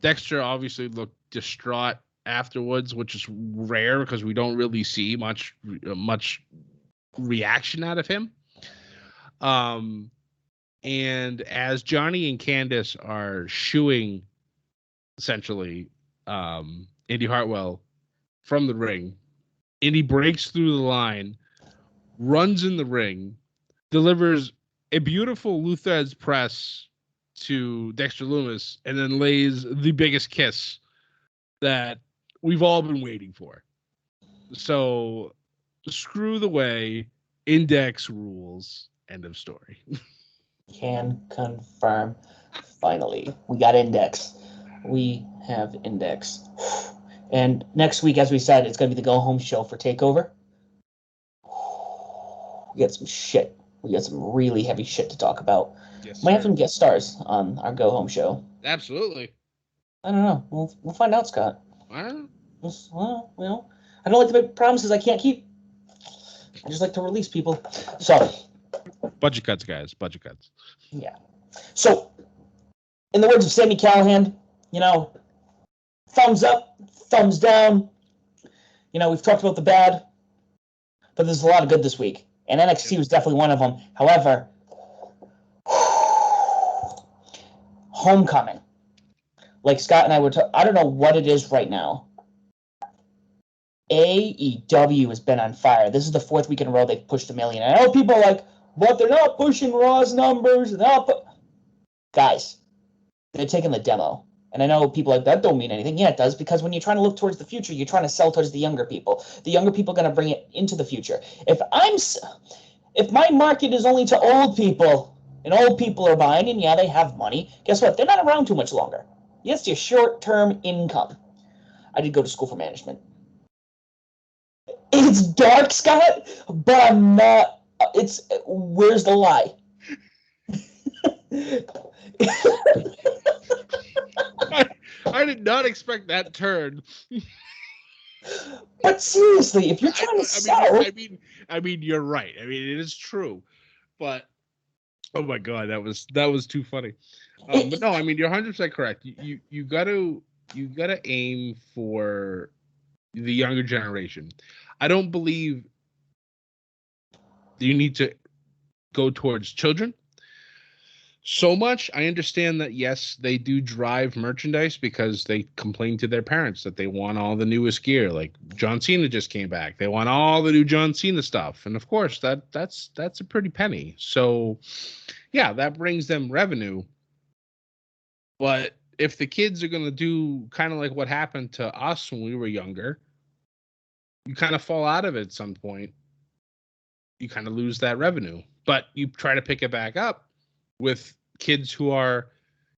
Dexter obviously looked distraught afterwards, which is rare because we don't really see much reaction out of him. And as Johnny and Candice are shooing, essentially, Indy Hartwell from the ring, Indy breaks through the line, runs in the ring, delivers a beautiful Luthez press to Dexter Lumis, and then lays the biggest kiss that we've all been waiting for. So, screw the way, Index rules. End of story. Can confirm. Finally, we got Index. We have Index. And next week, as we said, it's going to be the go-home show for TakeOver. We got some shit. We got some really heavy shit to talk about. Yes, might have some guest stars on our go-home show. Absolutely. I don't know. We'll find out, Scott. I don't know. Well, I don't like to make promises I can't keep. I just like to release people. So. Budget cuts, guys. Budget cuts. Yeah. So, in the words of Sami Callihan, thumbs up, thumbs down. We've talked about the bad. but there's a lot of good this week, and NXT was definitely one of them. However, Homecoming, like Scott and I were I don't know what it is right now. AEW has been on fire. This is the 4th week in a row they've pushed 1 million. I know people are like, but they're not pushing Raw's numbers. Guys, they're taking the demo. And I know people like, that don't mean anything. Yeah, it does, because when you're trying to look towards the future, you're trying to sell towards the younger people. The younger people are going to bring it into the future. If my market is only to old people, and old people are buying, and yeah, they have money, guess what? They're not around too much longer. Yes, your short-term income. I did go to school for management. It's dark, Scott, but I'm not. Where's the lie? I did not expect that turn. But seriously, if you're trying to sell, I mean, you're right. I mean, it is true, but oh my god, that was too funny. But no, I mean, you're 100% correct. You gotta aim for the younger generation. I don't believe you need to go towards children so much. I understand that, yes, they do drive merchandise because they complain to their parents that they want all the newest gear. Like John Cena just came back. They want all the new John Cena stuff. And of course, that's a pretty penny. So yeah, that brings them revenue. But if the kids are going to do kind of like what happened to us when we were younger, you kind of fall out of it at some point. You kind of lose that revenue. But you try to pick it back up with kids who are,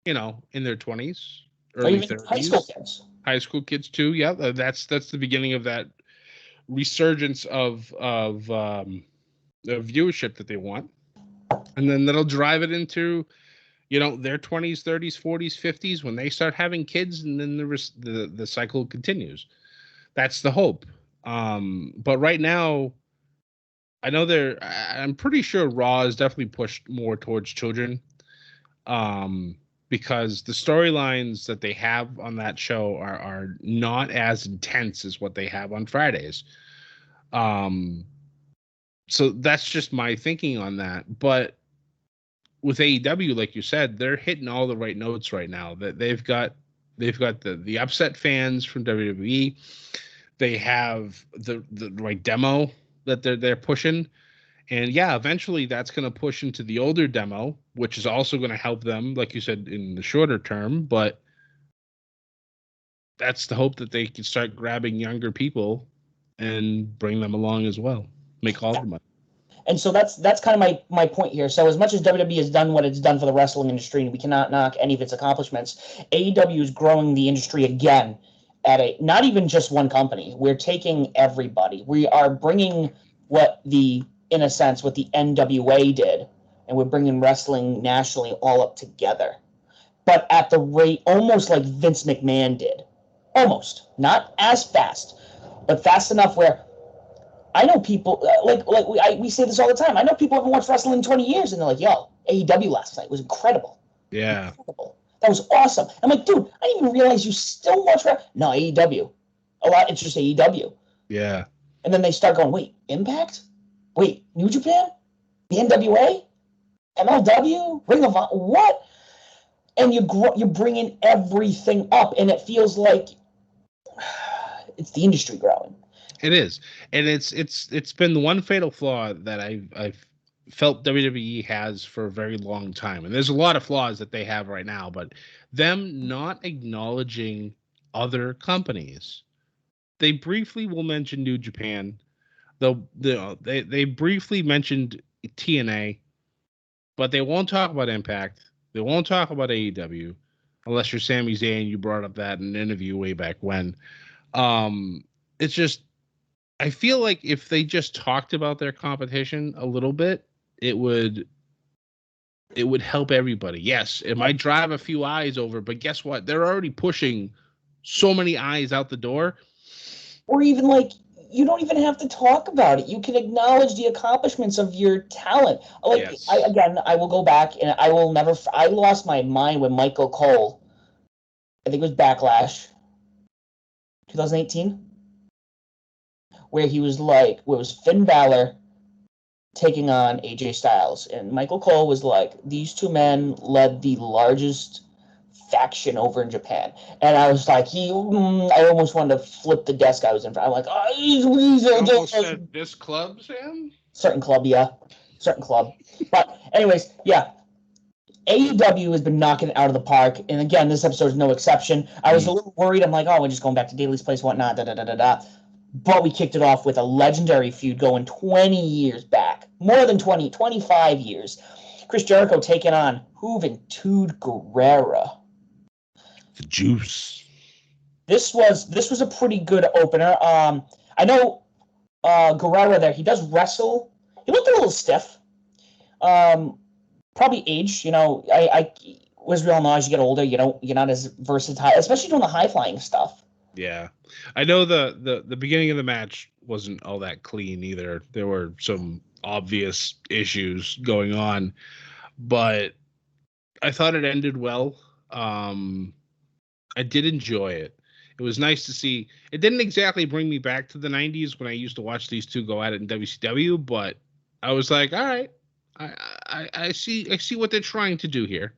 in their 20s, early 30s. High school kids. High school kids too. Yeah, that's the beginning of that resurgence of the viewership that they want, and then that'll drive it into, their 20s, 30s, 40s, 50s when they start having kids, and then the cycle continues. That's the hope. But right now, I know I'm pretty sure Raw is definitely pushed more towards children, because the storylines that they have on that show are not as intense as what they have on Fridays. So that's just my thinking on that. But with AEW, like you said, they're hitting all the right notes right now. That they've got the upset fans from WWE. They have the right demo that they're pushing. And yeah, eventually that's going to push into the older demo, which is also going to help them, like you said, in the shorter term. But that's the hope, that they can start grabbing younger people and bring them along as well. Make all the money. And so that's kind of my point here. So as much as WWE has done what it's done for the wrestling industry, and we cannot knock any of its accomplishments, AEW is growing the industry again at not even just one company. We're taking everybody. We are bringing what the NWA did, and we're bringing wrestling nationally all up together. But at the rate almost like Vince McMahon did. Almost. Not as fast, but fast enough where I know people, we say this all the time. I know people haven't watched wrestling in 20 years, and they're like, yo, AEW last night was incredible. Yeah. Incredible. That was awesome. I'm like, dude, I didn't even realize you still watch wrestling. No, AEW. It's just AEW. Yeah. And then they start going, wait, Impact? Wait, New Japan? The NWA? MLW? Ring of Honor? What? And you're bringing everything up, and it feels like it's the industry growing. It is, and it's been the one fatal flaw that I've felt WWE has for a very long time. And there's a lot of flaws that they have right now, but them not acknowledging other companies. They briefly will mention New Japan. They briefly mentioned TNA, but they won't talk about Impact. They won't talk about AEW, unless you're Sami Zayn. You brought up that in an interview way back when. It's just, I feel like if they just talked about their competition a little bit, it would help everybody. Yes, it might drive a few eyes over, but guess what? They're already pushing so many eyes out the door. Or even like, you don't even have to talk about it. You can acknowledge the accomplishments of your talent. Like, yes. I will go back, and I will never. I lost my mind when Michael Cole, I think it was Backlash, 2018, where it was Finn Balor taking on AJ Styles. And Michael Cole was like, these two men led the largest faction over in Japan. And I was like, I almost wanted to flip the desk I was in front. I'm like, You almost said this club, Sam? Certain club, yeah. Certain club. But anyways, yeah. AEW has been knocking it out of the park. And again, this episode is no exception. I was a little worried. I'm like, oh, we're just going back to Daly's Place, whatnot, da-da-da-da-da. But we kicked it off with a legendary feud going 20 years back. More than 20, 25 years. Chris Jericho taking on Juventud Guerrera. The Juice. This was a pretty good opener. I know Guerrera there. He does wrestle. He looked a little stiff. Probably age. You know, as we all know, as you get older, you're not as versatile, especially doing the high flying stuff. Yeah, I know the beginning of the match wasn't all that clean either. There were some obvious issues going on, but I thought it ended well. I did enjoy it. It was nice to see. It didn't exactly bring me back to the 90s when I used to watch these two go at it in WCW, but I was like, all right, I see what they're trying to do here.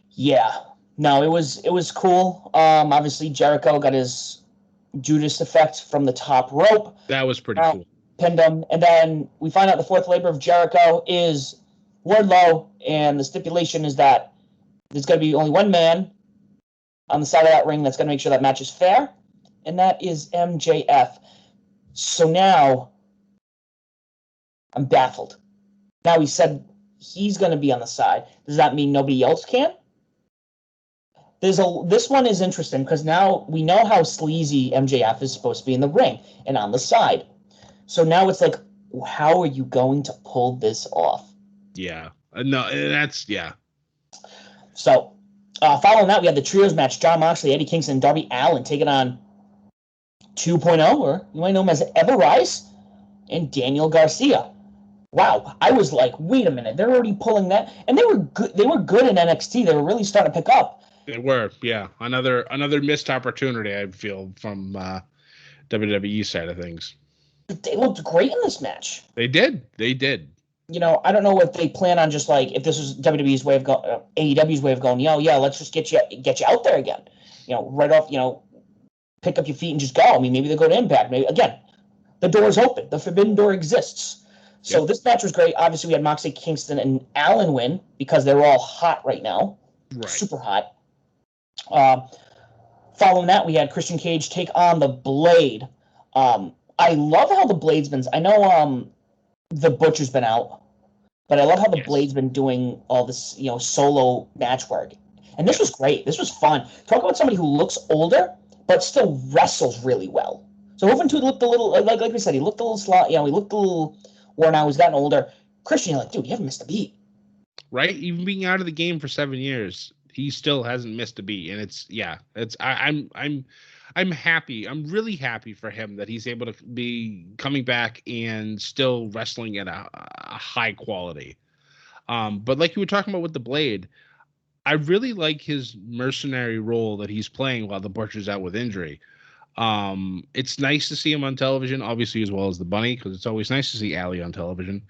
Yeah. No, it was cool. Obviously Jericho got his Judas effect from the top rope. That was pretty cool. Pinned him, and then we find out the fourth labor of Jericho is Wardlow, and the stipulation is that there's going to be only one man on the side of that ring that's going to make sure that match is fair, and that is MJF. So now I'm baffled. Now he said he's going to be on the side. Does that mean nobody else can? This one is interesting because now we know how sleazy MJF is supposed to be in the ring and on the side. So now it's like, how are you going to pull this off? Yeah. No, that's, yeah. So following that, we had the trios match. Jon Moxley, Eddie Kingston, and Darby Allin taking on 2.0, or you might know him as Ever Rise, and Daniel Garcia. Wow, I was like, wait a minute, they're already pulling that, and they were good. They were good in NXT. They were really starting to pick up. They were, yeah. Another missed opportunity, I feel, from WWE side of things. They looked great in this match. They did. You know, I don't know if they plan on just like, if this was WWE's way of going, AEW's way of going, yeah, let's just get you out there again. You know, right off, pick up your feet and just go. I mean, maybe they go to Impact. Maybe again, the door is open. The forbidden door exists. So This match was great. Obviously, we had Moxley, Kingston, and Allin win because they're all hot right now. Right. Super hot. Following that, we had Christian Cage take on the Blade. I love how the Blade's been. I know the Butcher's been out, but I love how the Blade's been doing all this, solo match work. And this was great. This was fun. Talk about somebody who looks older but still wrestles really well. So Juventud looked a little, like we said, he looked a little slot. He looked a little worn out. He's gotten older. Christian, you're like, dude, you haven't missed a beat. Right, even being out of the game for 7 years, he still hasn't missed a beat, and I'm happy. I'm really happy for him that he's able to be coming back and still wrestling at a high quality. But like you were talking about with the Blade, I really like his mercenary role that he's playing while the Butcher's out with injury. It's nice to see him on television, obviously, as well as the Bunny, because it's always nice to see Allie on television.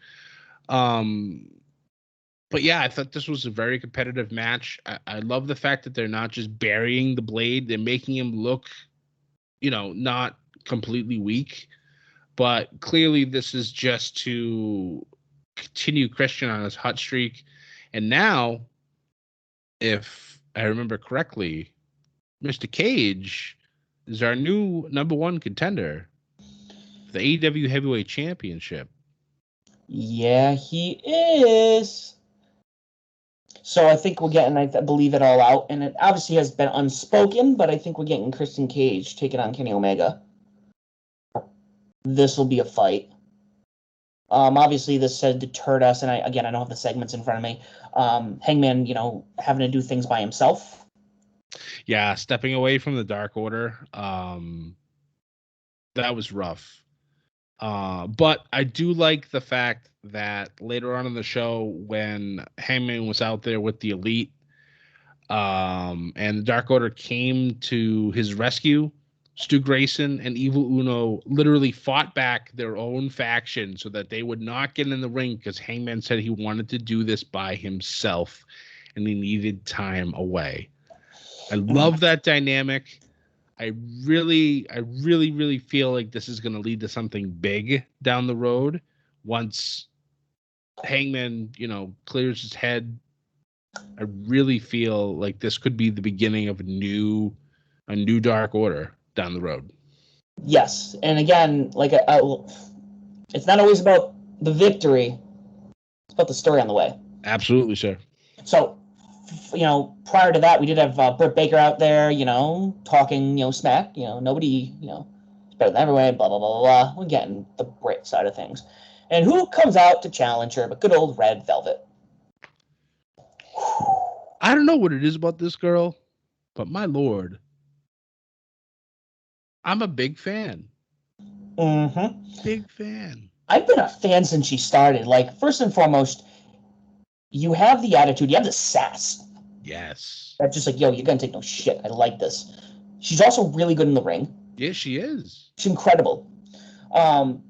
But yeah, I thought this was a very competitive match. I love the fact that they're not just burying the Blade. They're making him look, not completely weak. But clearly this is just to continue Christian on his hot streak. And now, if I remember correctly, Mr. Cage is our new number one contender for the AEW Heavyweight Championship. Yeah, he is. So I think we're getting, I believe, it all out. And it obviously has been unspoken, but I think we're getting Christian Cage taking on Kenny Omega. This will be a fight. Obviously, this has deterred us, and I don't have the segments in front of me. Hangman, having to do things by himself. Yeah, stepping away from the Dark Order. That was rough. But I do like the fact that later on in the show, when Hangman was out there with the Elite, and the Dark Order came to his rescue, Stu Grayson and Evil Uno literally fought back their own faction so that they would not get in the ring because Hangman said he wanted to do this by himself and he needed time away. I love that dynamic. I really feel like this is going to lead to something big down the road once Hangman, clears his head. I really feel like this could be the beginning of a new Dark Order down the road. Yes, and again, it's not always about the victory; it's about the story on the way. Absolutely, sir. So, prior to that, we did have Britt Baker out there, talking, smack. Nobody, is better than everyone. Blah blah blah blah. We're getting the Britt side of things, and who comes out to challenge her? But good old Red Velvet. I don't know what it is about this girl, but my lord, I'm a big fan. Mm-hmm. Big fan. I've been a fan since she started. Like, first and foremost, you have the attitude, you have the sass. Yes. That's just like, yo, you're gonna take no shit. I like this. She's also really good in the ring. Yes, she is. She's incredible. I'm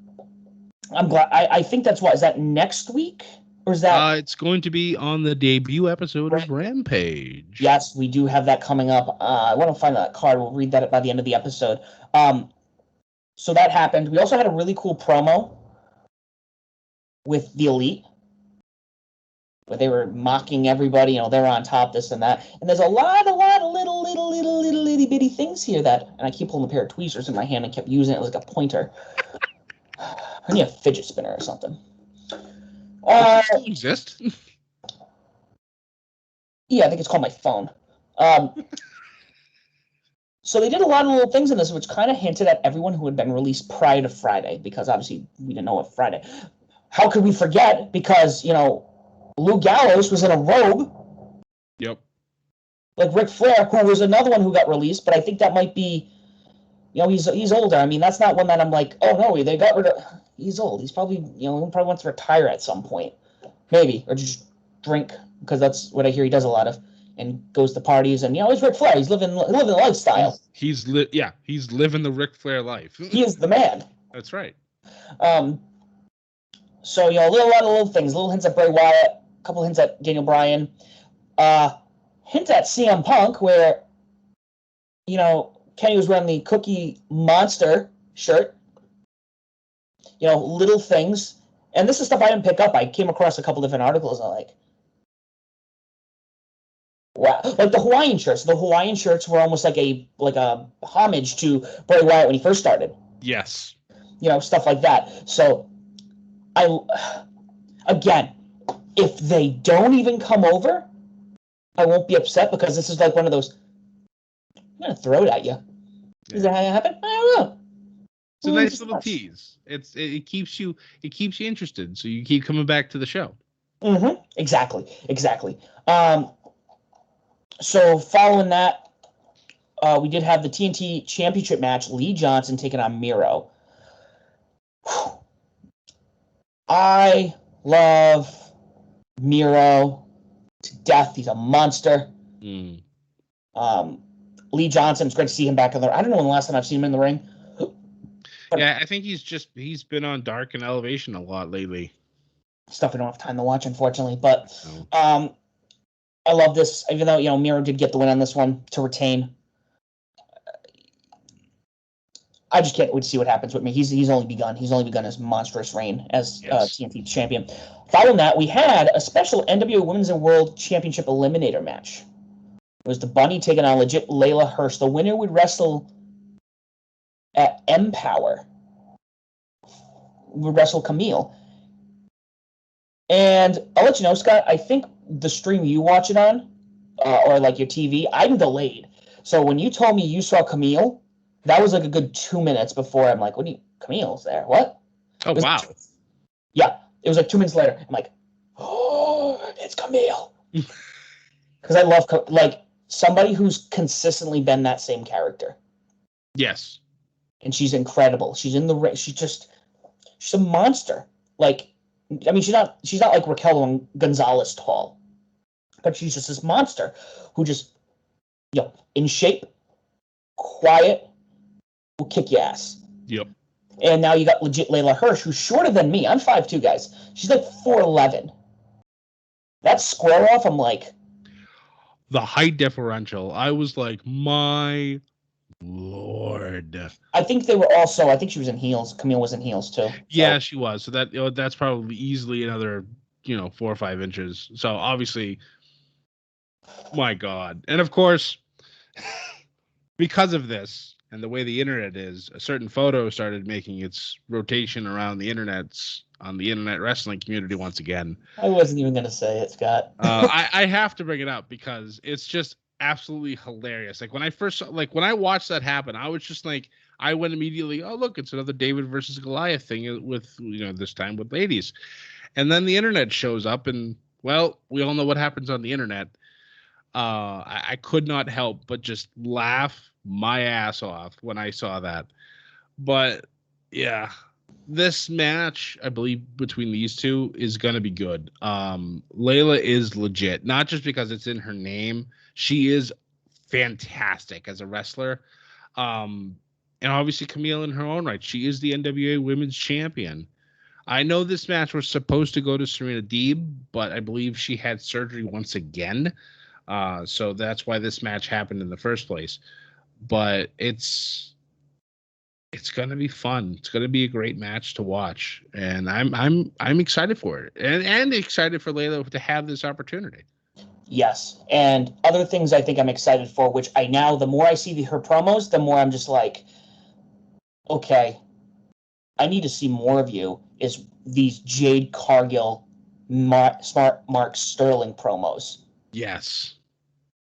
glad. I think that's what is that next week, or is that? It's going to be on the debut episode of Rampage. Yes, we do have that coming up. I want to find that card. We'll read that by the end of the episode. So that happened. We also had a really cool promo with the Elite, where they were mocking everybody. They're on top, this and that. And there's a lot of little itty bitty things here and I keep holding a pair of tweezers in my hand and kept using it like a pointer. I need a fidget spinner or something. Does it still exist? Yeah, I think it's called my phone. So they did a lot of little things in this, which kind of hinted at everyone who had been released prior to Friday, because obviously we didn't know what Friday. How could we forget? Because, Lou Gallows was in a robe. Yep. Like Ric Flair, who was another one who got released, but I think that might be, he's older. I mean, that's not one that I'm like, oh no, they got rid of. He's old. He's probably, he probably wants to retire at some point, maybe, or just drink, because that's what I hear he does a lot of, and goes to parties, and he's Ric Flair. He's living the lifestyle. He's living the Ric Flair life. He is the man. That's right. So a lot of little things, little hints at Bray Wyatt, a couple hints at Daniel Bryan, hint at CM Punk, where Kenny was wearing the Cookie Monster shirt. Little things, and this is stuff I didn't pick up. I came across a couple different articles, and I'm like, wow, like the Hawaiian shirts. The Hawaiian shirts were almost like a homage to Bray Wyatt when he first started. Yes. Stuff like that. So, again, if they don't even come over, I won't be upset, because this is like one of those, I'm going to throw it at you. Yeah. Is that how it happened? I don't know. It's a nice little tease. It keeps you interested, so you keep coming back to the show. Mm-hmm. Exactly. So following that, we did have the TNT Championship match, Lee Johnson taking on Miro. I love Miro to death. He's a monster. Lee Johnson, it's great to see him back in the ring. I don't know when the last time I've seen him in the ring. Yeah, I think he's been on Dark and Elevation a lot lately. Stuff we don't have time to watch, unfortunately. But I love this, even though Miro did get the win on this one to retain. I just can't wait to see what happens with me. He's only begun. He's only begun his monstrous reign as TNT champion. Following that, we had a special NWA Women's and World Championship Eliminator match. It was the Bunny taking on legit Layla Hirsch. The winner would wrestle at Empowerrr. Would wrestle Camille. And I'll let you know, Scott, I think the stream you watch it on, or like your TV, I'm delayed. So when you told me you saw Camille, that was like a good 2 minutes before I'm like, Camille's there? What? Oh, wow. Yeah. It was like 2 minutes later. I'm like, oh, it's Camille. Because I love, somebody who's consistently been that same character. Yes. And she's incredible. She's in the ring. She's a monster. She's not like Raquel Gonzalez tall, but she's just this monster who just, in shape, quiet, will kick your ass. Yep. And now you got legit Layla Hirsch, who's shorter than me. I'm 5'2", guys. She's like 4'11". That square off, I'm like... The height differential, I was like, my Lord. I think they were also... I think she was in heels. Camille was in heels, too. Yeah, she was. So that's probably easily another, 4 or 5 inches. So obviously, my God. And of course, because of this and the way the internet is, a certain photo started making its rotation around the on the internet wrestling community once again. I wasn't even going to say it, Scott. I have to bring it up because it's just absolutely hilarious. Like when I watched that happen, I was just like, I went immediately, oh, look, it's another David versus Goliath thing with, this time with ladies. And then the internet shows up and, well, we all know what happens on the internet. I could not help but just laugh my ass off when I saw that. But yeah, this match, I believe, between these two is going to be good. Layla is legit, not just because it's in her name. She is fantastic as a wrestler. And obviously Camille in her own right. She is the NWA Women's Champion. I know this match was supposed to go to Serena Deeb, but I believe she had surgery once again. So that's why this match happened in the first place. But it's going to be fun. It's going to be a great match to watch, and I'm excited for it, and excited for Layla to have this opportunity. Yes, and other things I think I'm excited for, which the more I see her promos, the more I'm just like, okay, I need to see more of you, is these Jade Cargill, Smart Mark Sterling promos. Yes.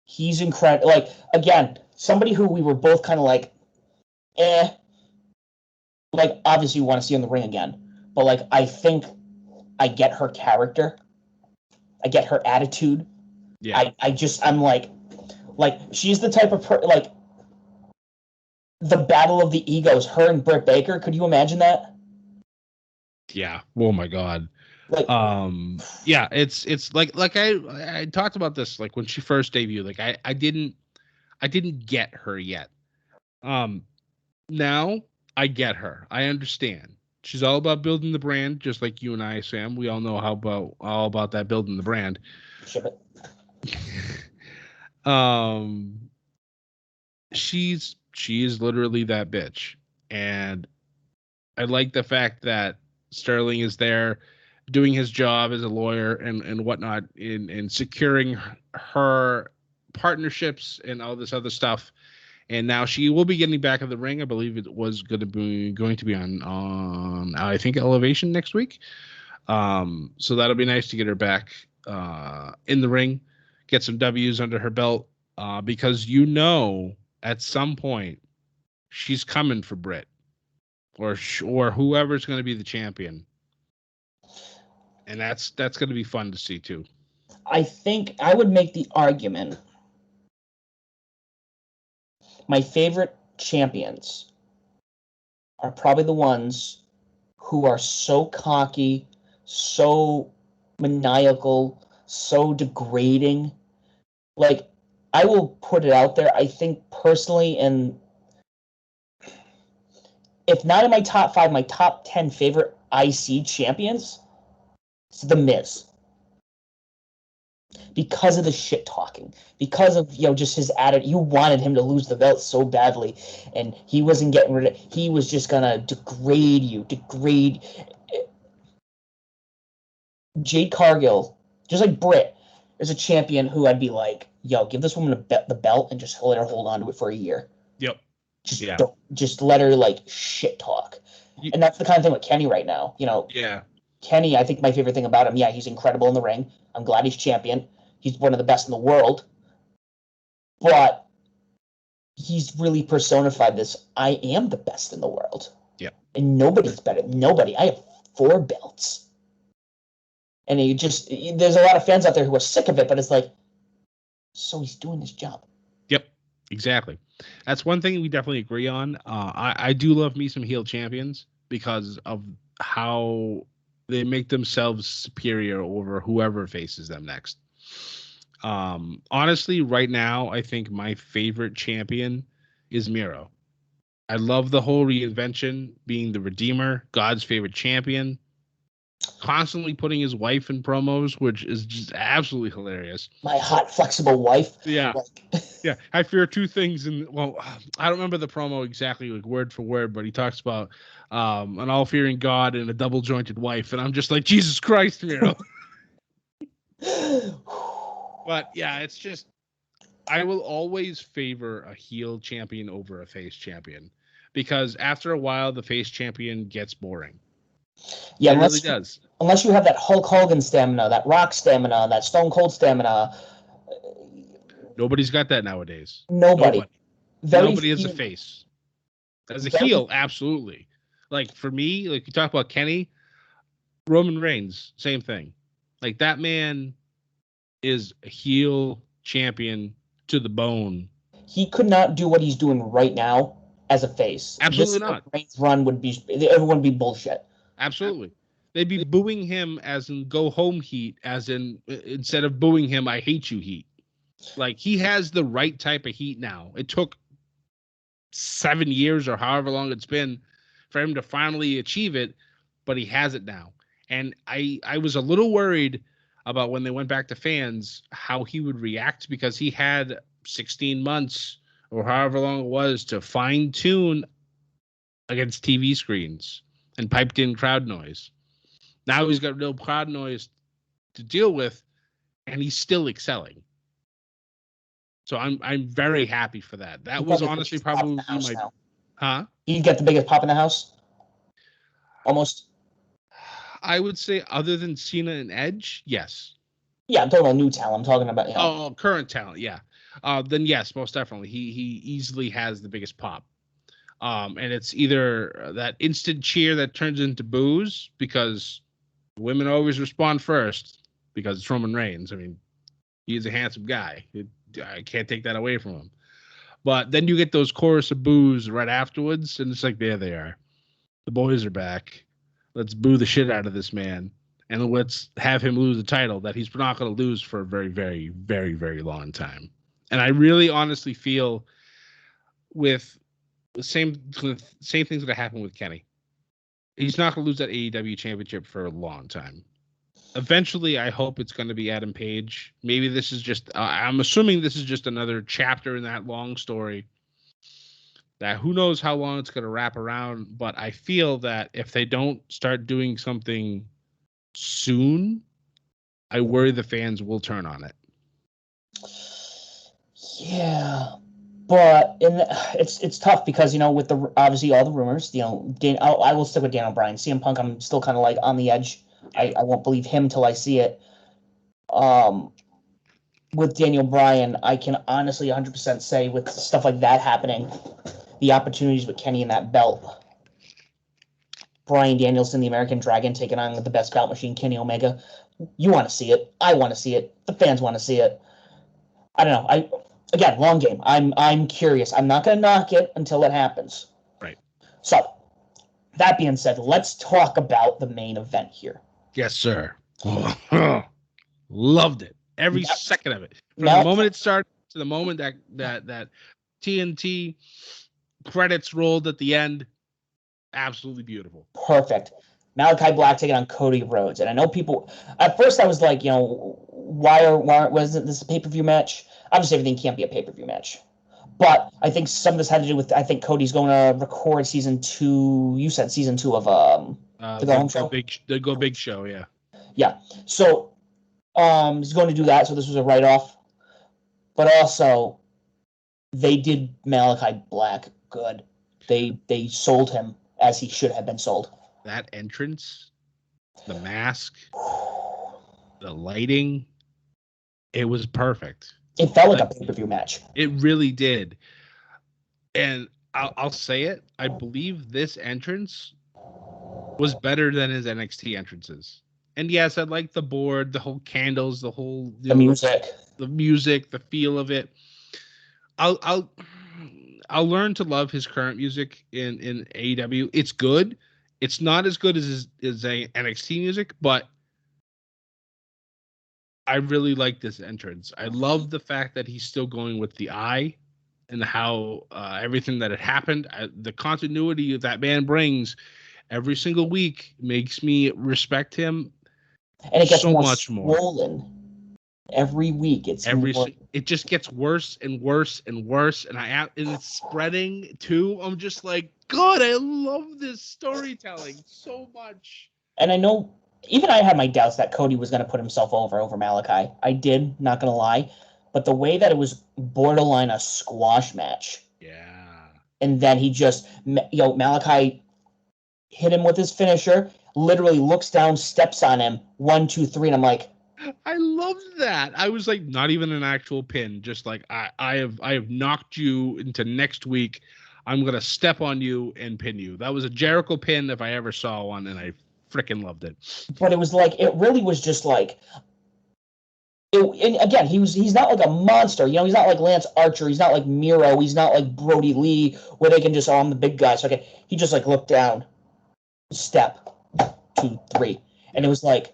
He's incredible. Like, again, somebody who we were both kind of like, like, obviously you want to see in the ring again, but like, I think I get her character. I get her attitude. Yeah. I'm like she's the type of like the battle of the egos, her and Britt Baker. Could you imagine that? Yeah. Oh my God. Like, yeah, it's like I talked about this, like when she first debuted, like I didn't get her yet. Now I get her. I understand. She's all about building the brand, just like you and I, Sam. We all know all about that building the brand. Ship it. She is literally that bitch, and I like the fact that Sterling is there doing his job as a lawyer and whatnot in securing her partnerships and all this other stuff. And now she will be getting back in the ring. I believe it was going to be on I think Elevation next week. So that'll be nice to get her back in the ring, get some W's under her belt, because at some point she's coming for Britt or whoever's going to be the champion. And that's going to be fun to see too. I think I would make the argument my favorite champions are probably the ones who are so cocky, so maniacal, so degrading. Like, I will put it out there. I think personally, and if not in my top 5, my top 10 favorite IC champions, it's The Miz. Because of the shit talking, because of just his attitude. You wanted him to lose the belt so badly, and he wasn't getting rid of it. He was just gonna degrade you. Jade Cargill, just like Britt, is a champion who I'd be like, give this woman the belt and just let her hold on to it for a year. Yep. Just let her shit talk. And that's the kind of thing with Kenny right now. Yeah. Kenny, I think my favorite thing about him, he's incredible in the ring. I'm glad he's champion. He's one of the best in the world. But he's really personified this, I am the best in the world. Yeah. And nobody's better. Nobody. I have 4 belts. And there's a lot of fans out there who are sick of it, but it's like, so he's doing his job. Yep, exactly. That's one thing we definitely agree on. I do love me some heel champions because of how they make themselves superior over whoever faces them next. Honestly, right now, I think my favorite champion is Miro. I love the whole reinvention, being the Redeemer, God's favorite champion, constantly putting his wife in promos, which is just absolutely hilarious. My hot, flexible wife. Yeah. Like, Yeah. I fear two things. And well, I don't remember the promo exactly, like word for word, but he talks about an all fearing God and a double jointed wife. And I'm just like, Jesus Christ, Miro. But yeah, it's just, I will always favor a heel champion over a face champion, because after a while, the face champion gets boring. yeah, It really does. Unless you have that Hulk Hogan stamina, that Rock stamina, that Stone Cold stamina. Nobody's got that nowadays. Nobody. Nobody is a face. As a heel, absolutely. Like for me, like you talk about Kenny, Roman Reigns, same thing. Like that man is a heel champion to the bone. He could not do what he's doing right now as a face. Absolutely not. Reigns run would be, everyone would be bullshit. Absolutely. They'd be booing him as in go home heat, as in instead of booing him, I hate you heat. Like he has the right type of heat now. It took 7 years or however long it's been for him to finally achieve it, but he has it now. And I was a little worried about when they went back to fans, how he would react, because he had 16 months or however long it was to fine tune against TV screens and piped in crowd noise. Now he's got no crowd noise to deal with, and he's still excelling. So I'm very happy for that. That was honestly probably my now. Huh? You get the biggest pop in the house? Almost. I would say other than Cena and Edge, yes. Yeah, I'm talking about new talent. I'm talking about, Oh, current talent, yeah. Then yes, most definitely. He easily has the biggest pop. And it's either that instant cheer that turns into boos, because women always respond first, because it's Roman Reigns. I mean, he's a handsome guy. I can't take that away from him. But then you get those chorus of boos right afterwards, and it's like, there they are. The boys are back. Let's boo the shit out of this man, and let's have him lose the title that he's not going to lose for a very, very, very, very long time. And I really honestly feel with the same things that happened with Kenny. He's not going to lose that AEW championship for a long time. Eventually, I hope it's going to be Adam Page. Maybe this is just, I'm assuming this is just another chapter in that long story. That who knows how long it's going to wrap around. But I feel that if they don't start doing something soon, I worry the fans will turn on it. Yeah. But it's tough because, with the obviously all the rumors, I will stick with Daniel Bryan. CM Punk, I'm still kind of like on the edge. I won't believe him till I see it. With Daniel Bryan, I can honestly 100% say with stuff like that happening, the opportunities with Kenny and that belt, Bryan Danielson, the American Dragon, taking on the best belt machine, Kenny Omega. You want to see it. I want to see it. The fans want to see it. I don't know. Again, long game. I'm curious. I'm not going to knock it until it happens. Right. So, that being said, let's talk about the main event here. Yes, sir. Loved it. Every second of it. From the moment it started to the moment that TNT credits rolled at the end. Absolutely beautiful. Perfect. Malakai Black taking on Cody Rhodes. And I know people, at first I was like, why wasn't this a pay-per-view match? Obviously everything can't be a pay-per-view match. But I think some of this had to do with, I think Cody's going to record season 2, you said season 2 of the Go Home Show? The Go Big Show, yeah. Yeah. So he's going to do that, so this was a write-off. But also, they did Malakai Black good. They sold him as he should have been sold. That entrance, the mask, the lighting, it was perfect. It felt like a pay-per-view match. It really did. And I'll say it, I believe this entrance was better than his NXT entrances. And yes, I like the board, the whole candles, the whole music, the feel of it. I'll learn to love his current music in AEW. It's good. It's not as good as a NXT music, but I really like this entrance. I love the fact that he's still going with the eye and how everything that had happened, the continuity that man brings every single week makes me respect him And it gets so more much more. swollen every week. It just gets worse and worse and worse, and it's spreading too. I'm just like, God, I love this storytelling so much. And I know even I had my doubts that Cody was going to put himself over Malakai. I did, not going to lie. But the way that it was borderline a squash match. Yeah. And then he just, Malakai hit him with his finisher, literally looks down, steps on him, 1, 2, 3, and I'm like, I love that. I was like, not even an actual pin, just like I have knocked you into next week. I'm gonna step on you and pin you. That was a Jericho pin if I ever saw one, and I freaking loved it. But it was like, it really was just like, and again, he's not like a monster, he's not like Lance Archer, he's not like Miro, he's not like Brody Lee, where they can just, I'm the big guy, so okay, he just like looked down, step, 2, 3, and it was like,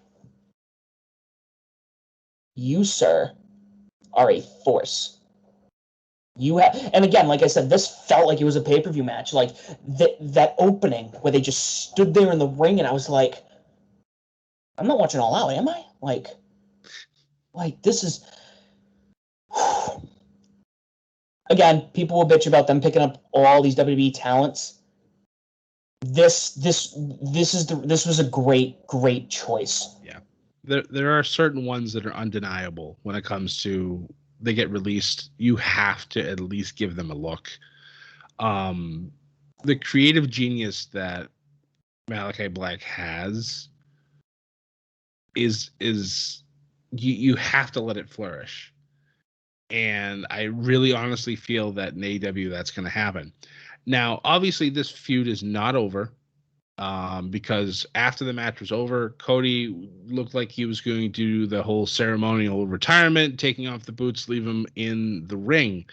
you, sir, are a force. You have, and again, like I said, this felt like it was a pay-per-view match, like that opening where they just stood there in the ring, and I was like, I'm not watching All Out, am I? Like this is. Again, people will bitch about them picking up all these WWE talents. This was a great choice. Yeah, there are certain ones that are undeniable when it comes to they get released. You have to at least give them a look. The creative genius that Malakai Black has is you have to let it flourish. And I really honestly feel that in AEW that's going to happen. Now, obviously, this feud is not over because after the match was over, Cody looked like he was going to do the whole ceremonial retirement, taking off the boots, leave him in the ring.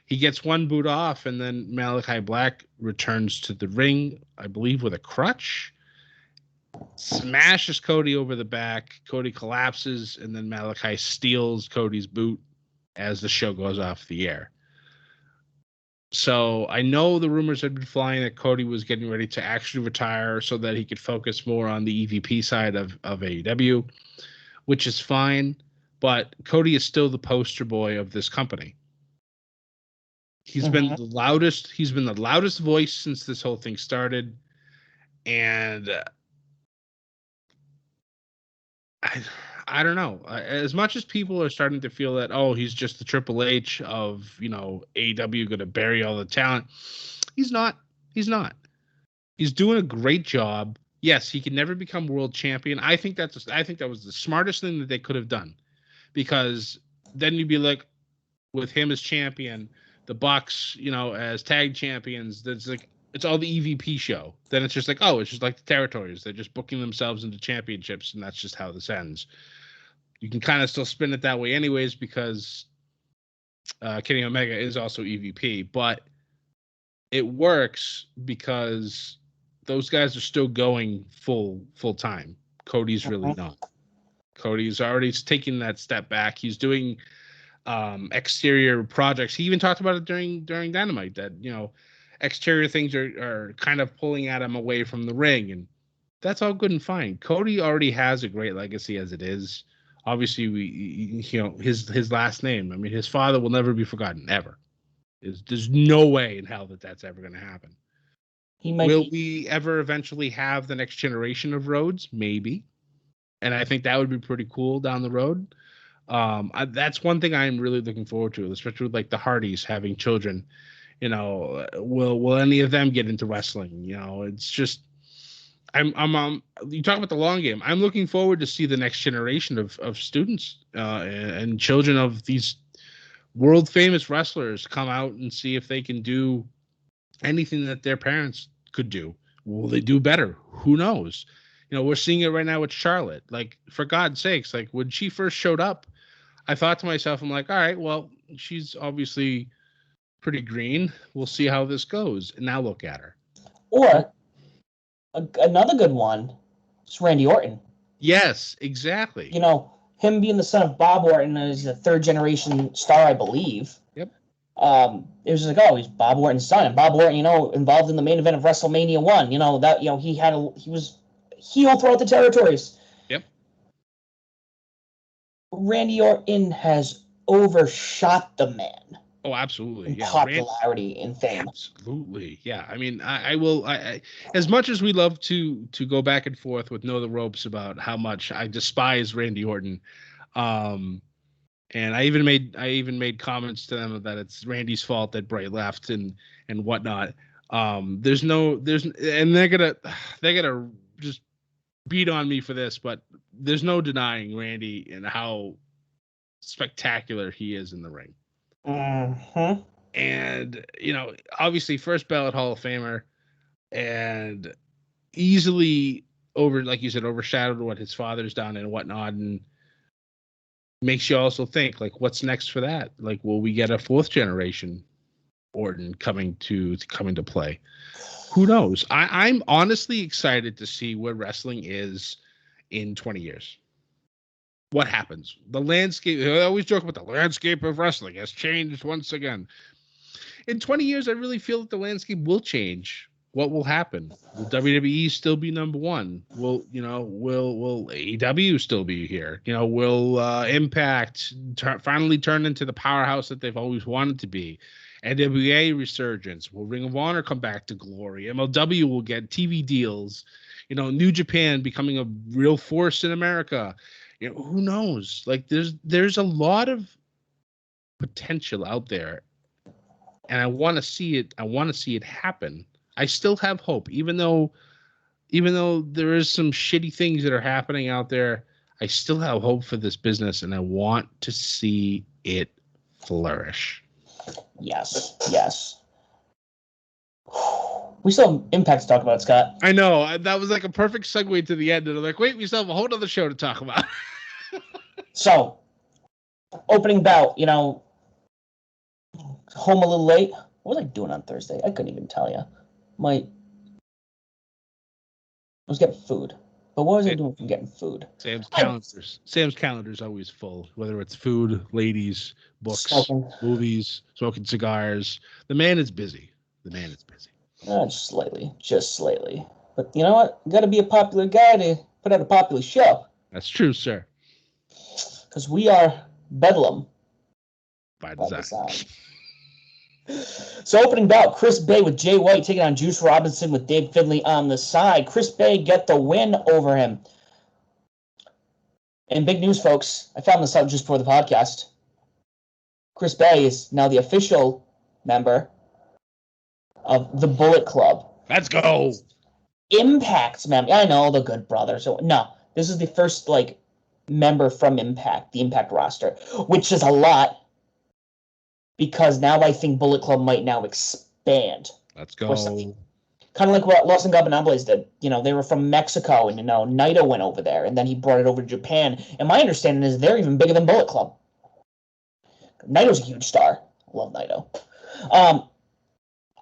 He gets one boot off, and then Malakai Black returns to the ring, I believe, with a crutch. Smashes Cody over the back. Cody collapses, and then Malakai steals Cody's boot as the show goes off the air. So I know the rumors had been flying that Cody was getting ready to actually retire so that he could focus more on the EVP side of AEW, which is fine. But Cody is still the poster boy of this company. He's been the loudest. He's been the loudest voice since this whole thing started, and I don't know. As much as people are starting to feel that, oh, he's just the Triple H of AEW, going to bury all the talent. He's not. He's not. He's doing a great job. Yes, he can never become world champion. I think that was the smartest thing that they could have done, because then you'd be like, with him as champion, the Bucks, as tag champions, that's like, it's all the EVP show. Then it's just like, oh, it's just like the territories. They're just booking themselves into championships, and that's just how this ends. You can kind of still spin it that way anyways, because Kenny Omega is also EVP, but it works because those guys are still going full time. Cody's really not. Cody's already taking that step back. He's doing exterior projects. He even talked about it during Dynamite, that exterior things are kind of pulling at him away from the ring, and that's all good and fine. Cody already has a great legacy as it is. Obviously, his last name. I mean, his father will never be forgotten, ever. There's no way in hell that's ever going to happen. Will we ever eventually have the next generation of Rhodes? Maybe, and I think that would be pretty cool down the road. That's one thing I'm really looking forward to, especially with like the Hardys having children. Will any of them get into wrestling? It's just you talk about the long game. I'm looking forward to see the next generation of students and children of these world famous wrestlers come out and see if they can do anything that their parents could do. Will they do better? Who knows? We're seeing it right now with Charlotte. Like, for God's sakes, like when she first showed up, I thought to myself, I'm like, all right, well, she's obviously pretty green. We'll see how this goes. And now look at her. Or another good one is Randy Orton. Yes, exactly. Him being the son of Bob Orton is a third generation star, I believe. Yep. It was just like, oh, he's Bob Orton's son, and Bob Orton, involved in the main event of WrestleMania 1. He was heel throughout the territories. Yep. Randy Orton has overshot the man. Oh, absolutely. In popularity and fame. Absolutely. Yeah. I mean, I will, as much as we love to go back and forth with Know the Ropes about how much I despise Randy Orton, and I even made comments to them that it's Randy's fault that Bray left and whatnot. And they're gonna just beat on me for this, but there's no denying Randy and how spectacular he is in the ring. Mm-hmm. And obviously first ballot Hall of Famer, and easily like you said, overshadowed what his father's done and whatnot, and makes you also think, like, what's next for that? Like, will we get a fourth generation Orton coming to play? Who knows? I'm honestly excited to see where wrestling is in 20 years. What happens? The landscape, I always joke about the landscape of wrestling has changed once again. In 20 years, I really feel that the landscape will change. What will happen? Will WWE still be number one? Will AEW still be here? Will Impact finally turn into the powerhouse that they've always wanted to be? NWA resurgence. Will Ring of Honor come back to glory? MLW will get TV deals. New Japan becoming a real force in America. Who knows? Like, there's a lot of potential out there, and I want to see it. I want to see it happen. I still have hope, even though there is some shitty things that are happening out there. I still have hope for this business, and I want to see it flourish. Yes. We still have Impact to talk about, Scott. I know. That was like a perfect segue to the end. And I'm like, wait, we still have a whole other show to talk about. So, opening bout, home a little late. What was I doing on Thursday? I couldn't even tell you. I was getting food. But what was I doing from getting food? Sam's calendar's always full, whether it's food, ladies, books, movies, smoking cigars. The man is busy. Just slightly. But you know what? You got to be a popular guy to put out a popular show. That's true, sir. Because we are Bedlam. By design. So opening bout, Chris Bay with Jay White taking on Juice Robinson with Dave Finlay on the side. Chris Bay get the win over him. And big news, folks. I found this out just before the podcast. Chris Bay is now the official member of the Bullet Club. Let's go. Impact's member. I know, the Good Brothers. So, no, this is the first, member from Impact, the Impact roster, which is a lot. Because now I think Bullet Club might now expand. Let's go. Kind of like what Los Ingobernables did. They were from Mexico, and Naito went over there, and then he brought it over to Japan. And my understanding is they're even bigger than Bullet Club. Naito's a huge star. I love Naito.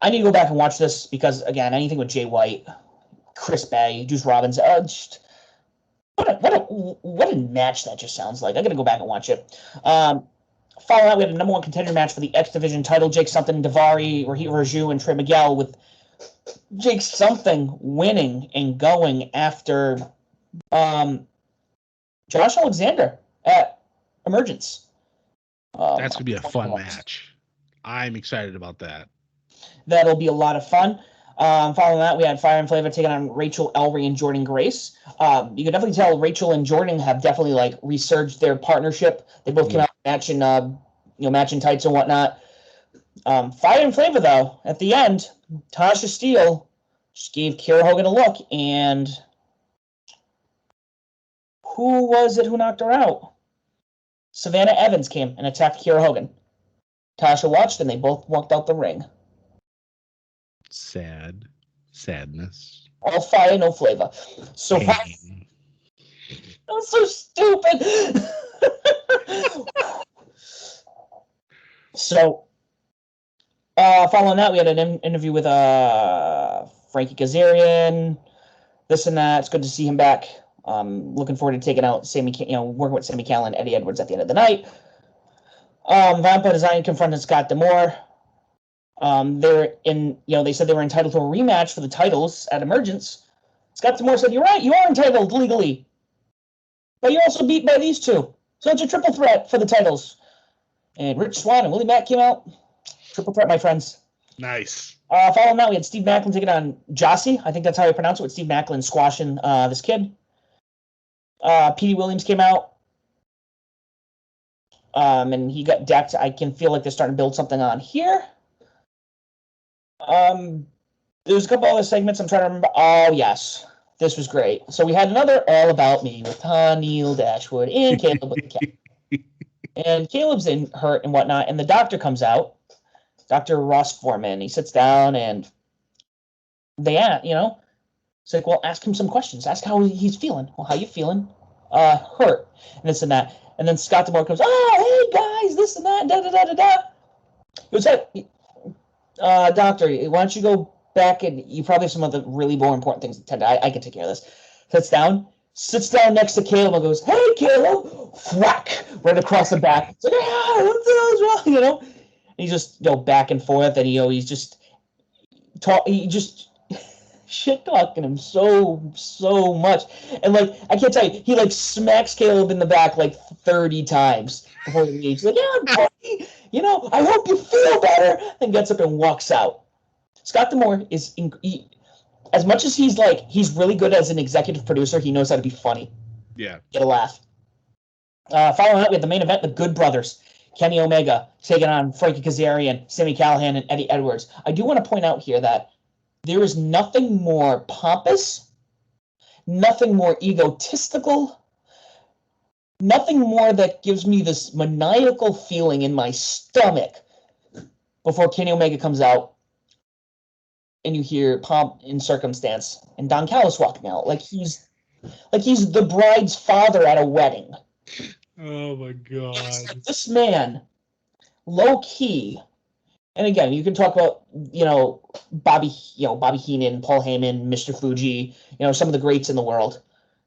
I need to go back and watch this because, again, anything with Jay White, Chris Bay, Juice Robinson, what a match that just sounds like. I got to go back and watch it. Following that, we had a number one contender match for the X Division title. Jake Something and Daivari, Rohit Raju, and Trey Miguel, with Jake Something winning and going after Josh Alexander at Emergence. That's going to be a fun match. I'm excited about that. That'll be a lot of fun. Following that, we had Fire and Flavor taking on Rachel Ellery and Jordan Grace. You can definitely tell Rachel and Jordan have definitely resurged their partnership. They both came out matching, matching tights and whatnot. Fire and Flavor, though, at the end, Tasha Steele just gave Kiera Hogan a look, and who was it who knocked her out? Savannah Evans came and attacked Kiera Hogan. Tasha watched, and they both walked out the ring. Sadness. All fire, no flavor. So that was so stupid. So, following that, we had an interview with Frankie Kazarian. This and that. It's good to see him back. Looking forward to taking out working with Sami Callihan and Eddie Edwards at the end of the night. Vampire Design confronted Scott D'Amore. They're in, they said they were entitled to a rematch for the titles at Emergence. Scott D'Amore said, "You're right, you are entitled legally, but you're also beat by these two. So it's a triple threat for the titles." And Rich Swann and Willie Mack came out. Triple threat, my friends. Nice. Following that, we had Steve Macklin taking on Jossie. I think that's how you pronounce it, with Steve Macklin squashing this kid. Petey Williams came out. And he got decked. I can feel like they're starting to build something on here. There's a couple other segments I'm trying to remember. Oh, yes. This was great. So we had another All About Me with Neil Dashwood and Caleb with the cat. And Caleb's hurt and whatnot, and the doctor comes out, Dr. Ross Foreman. He sits down, and they it's like, well, ask him some questions. Ask how he's feeling. Well, how you feeling? Hurt. And this and that. And then Scott D'Amore comes, "Oh, hey, guys, this and that, da-da-da-da-da." It was like, doctor, why don't you go back, and you probably have some other really more important things to tend to. I can take care of this. Sits down next to Caleb and goes, "Hey, Caleb," whack, right across the back. It's like, what the hell is wrong, And he's just, back and forth, and, he's just shit talking him so much. And, I can't tell you, he, smacks Caleb in the back, 30 times before he leaves. He's like, "Yeah, buddy, I hope you feel better," and gets up and walks out. Scott D'Amore is, as much as he's really good as an executive producer, he knows how to be funny. Yeah. Get a laugh. Following that, we had the main event, the Good Brothers. Kenny Omega taking on Frankie Kazarian, Sami Callihan, and Eddie Edwards. I do want to point out here that there is nothing more pompous, nothing more egotistical, nothing more that gives me this maniacal feeling in my stomach before Kenny Omega comes out and you hear pomp and circumstance and Don Callis walking out like he's the bride's father at a wedding. Oh my God. This man, low key. And again, you can talk about, Bobby Heenan, Paul Heyman, Mr. Fuji, some of the greats in the world.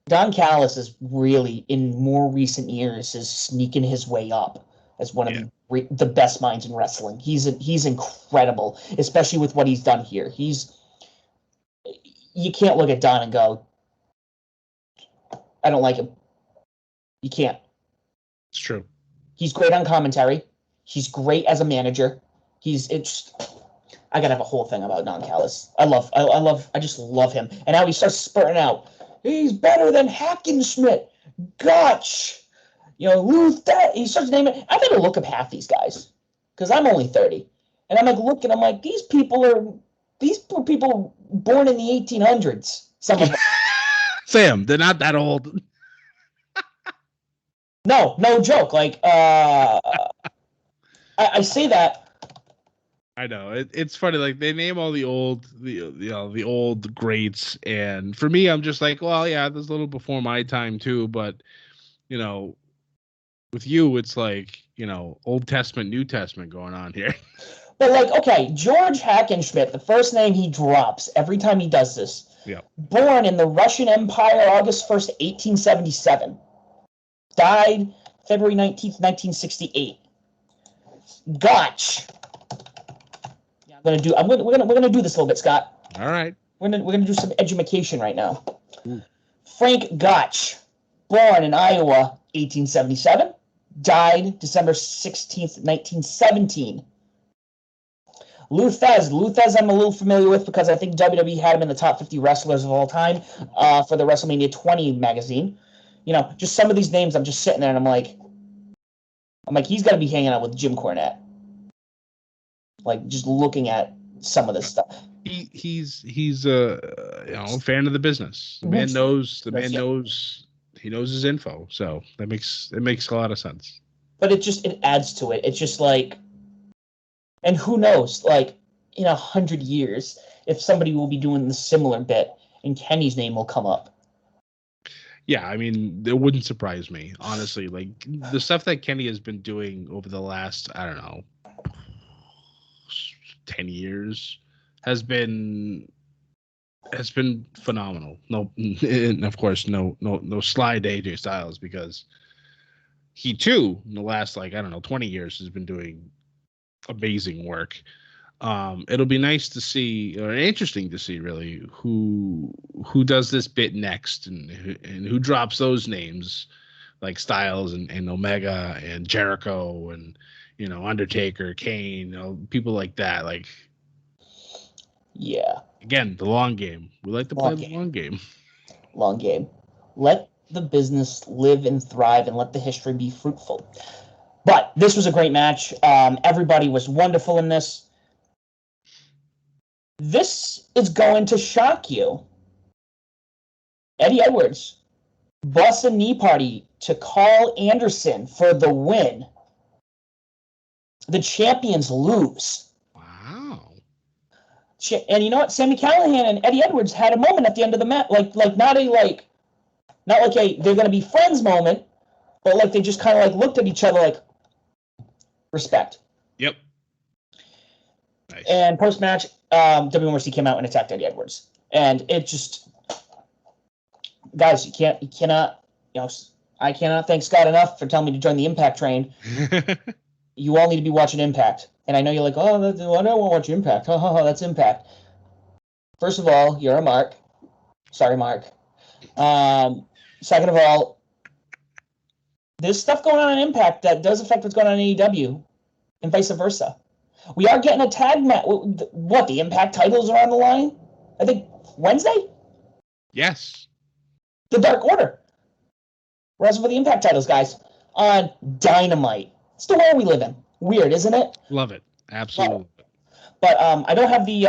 Don Callis is really, in more recent years, is sneaking his way up as one of the best minds in wrestling. He's incredible, especially with what he's done here. You can't look at Don and go, "I don't like him." You can't. It's true. He's great on commentary. He's great as a manager. I gotta have a whole thing about Don Callis. I just love him. And now he starts spurting out. He's better than Hackenschmidt, Gotch, Luther. He starts naming. I gotta look up half these guys because I'm only 30, and I'm looking. I'm like, these were people born in the 1800s. Some of them. Sam, they're not that old. No joke. I say that. I know it's funny. They name all the old greats, and for me, I'm just like, well, yeah, there's a little before my time too. But with you, it's Old Testament, New Testament going on here. But okay, George Hackenschmidt, the first name he drops every time he does this. Yeah. Born in the Russian Empire, August 1st, 1877. Died February 19th, 1968. Gotch. Yeah, we're gonna do this a little bit, Scott. All right. We're gonna do some edumacation right now. Ooh. Frank Gotch, born in Iowa, 1877. Died December 16th, 1917. Lou Thez, I'm a little familiar with because I think WWE had him in the top 50 wrestlers of all time for the WrestleMania 20 magazine. Just some of these names, I'm just sitting there and I'm like, he's got to be hanging out with Jim Cornette. Just looking at some of this stuff. He's a fan of the business. The man knows. He knows his info. So it makes a lot of sense. But it adds to it. It's just and who knows, in 100 years, if somebody will be doing the similar bit and Kenny's name will come up. Yeah, it wouldn't surprise me, honestly. The stuff that Kenny has been doing over the last, I don't know, 10 years has been phenomenal. No, and of course, no slide AJ Styles, because he too, in the last 20 years has been doing amazing work. It'll be nice to see, or interesting to see, really, who does this bit next, and who drops those names, like Styles and Omega and Jericho and Undertaker, Kane, people like that. Like, yeah, again, the long game. We like to play the long game. Long game. Let the business live and thrive, and let the history be fruitful. But this was a great match. Everybody was wonderful in this. This is going to shock you. Eddie Edwards busts a knee party to Carl Anderson for the win. The champions lose. Wow. And you know what? Sami Callihan and Eddie Edwards had a moment at the end of the match, like not a they're gonna be friends moment, but like they just kind of like looked at each other like respect. Yep. Nice. And post match, WMRC came out and attacked Eddie Edwards, and it just, guys, I cannot thank Scott enough for telling me to join the Impact train. You all need to be watching Impact, and I know you're like, I don't want to watch Impact. That's Impact. First of all, you're a mark. Sorry, Mark. Second of all, there's stuff going on in Impact that does affect what's going on in AEW, and vice versa. We are getting a tag match. What, the Impact titles are on the line? I think Wednesday? Yes. The Dark Order. We're asking for the Impact titles, guys, on Dynamite. It's the world we live in. Weird, isn't it? Love it. Absolutely. But I don't have the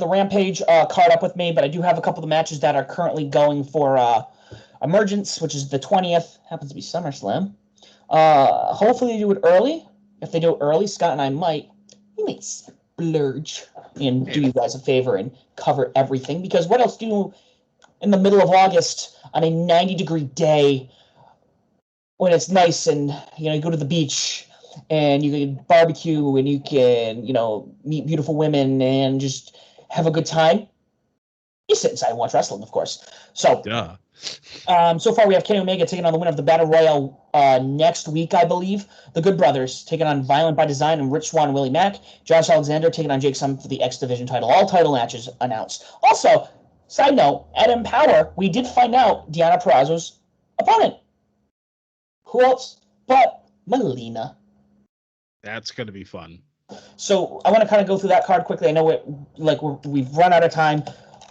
Rampage card up with me, but I do have a couple of matches that are currently going for Emergence, which is the 20th. Happens to be SummerSlam. Hopefully they do it early. If they do it early, Scott and I might splurge and do you guys a favor and cover everything. Because what else do you in the middle of August on a 90-degree day when it's nice and you go to the beach and you can barbecue and you can meet beautiful women and just have a good time? You sit inside and watch wrestling, of course. So, so far we have Kenny Omega taking on the winner of the Battle Royal next week, I believe. The Good Brothers taking on Violent by Design and Rich Swann and Willie Mack. Josh Alexander taking on Jake Summit for the X Division title. All title matches announced. Also, side note, at Empowerrr, we did find out Deonna Purrazzo's opponent. Who else but Melina? That's going to be fun. So I want to kind of go through that card quickly. I know we've run out of time.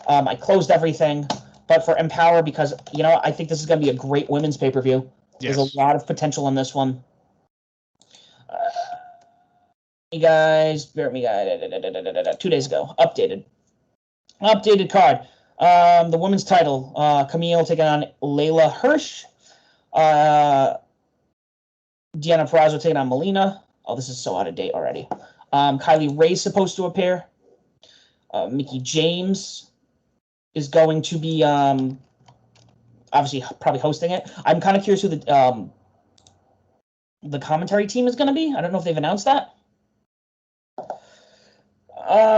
I closed everything. But for Empowerrr, because, I think this is going to be a great women's pay-per-view. Yes. There's a lot of potential in this one. You guys, bear with me, 2 days ago, updated card. The women's title, Camille taking on Layla Hirsch. Deonna Purrazzo taking on Melina. Oh, this is so out of date already. Kylie Ray's supposed to appear. Mickie James is going to be obviously probably hosting it. I'm kind of curious who the commentary team is going to be. I don't know if they've announced that.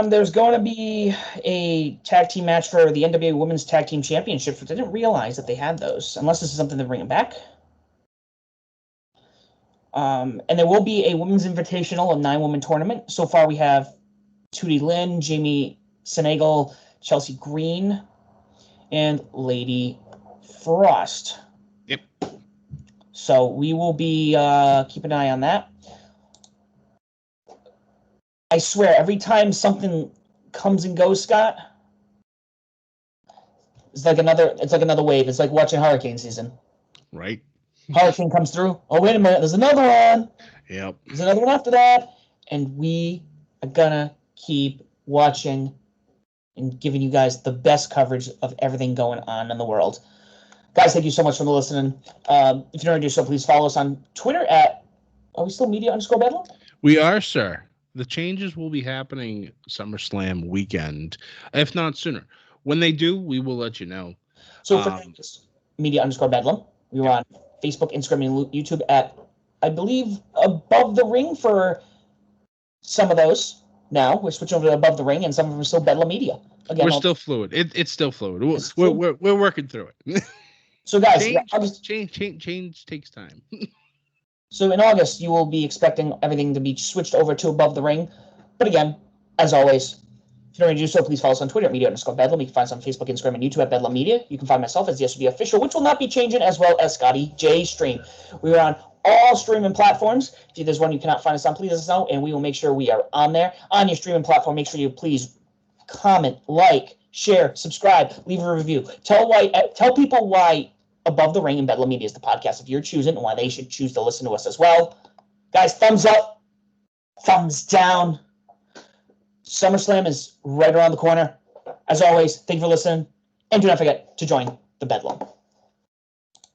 There's going to be a tag team match for the NWA Women's Tag Team Championships, which I didn't realize that they had those, unless this is something they're bringing back. And there will be a Women's Invitational, a 9-woman tournament. So far we have Tootie Lynn, Jamie Senegal, Chelsea Green, and Lady Frost. Yep. So we will be keep an eye on that. I swear, every time something comes and goes, Scott, it's like another wave. It's like watching hurricane season. Right. Hurricane comes through. Oh, wait a minute. There's another one. Yep. There's another one after that. And we are gonna keep watching and giving you guys the best coverage of everything going on in the world. Guys, thank you so much for listening. If you don't do so, please follow us on Twitter at, are we still media_bedlam? We are, sir. The changes will be happening SummerSlam weekend, if not sooner. When they do, we will let you know. So for media_bedlam, we were on Facebook, Instagram, and YouTube at, I believe, Above the Ring for some of those. Now we're switching over to Above the Ring, and some of them are still Bedlam Media. Again, we're still fluid. It's still fluid. We're working through it. So guys, change takes time. So in August, you will be expecting everything to be switched over to Above the Ring. But again, as always, if you don't already do so, please follow us on Twitter at media_bedlam. You can find us on Facebook, Instagram, and YouTube at Bedlam Media. You can find myself as the SUD Official, which will not be changing, as well as Scotty J Stream. We are on all streaming platforms. If there's one you cannot find us on, please let us know, and we will make sure we are on there. On your streaming platform, make sure you please comment, like, share, subscribe, leave a review. Tell people why Above the Ring and Bedlam Media is the podcast if you're choosing, and why they should choose to listen to us as well. Guys, thumbs up, thumbs down. SummerSlam is right around the corner. As always, thank you for listening, and do not forget to join the Bedlam.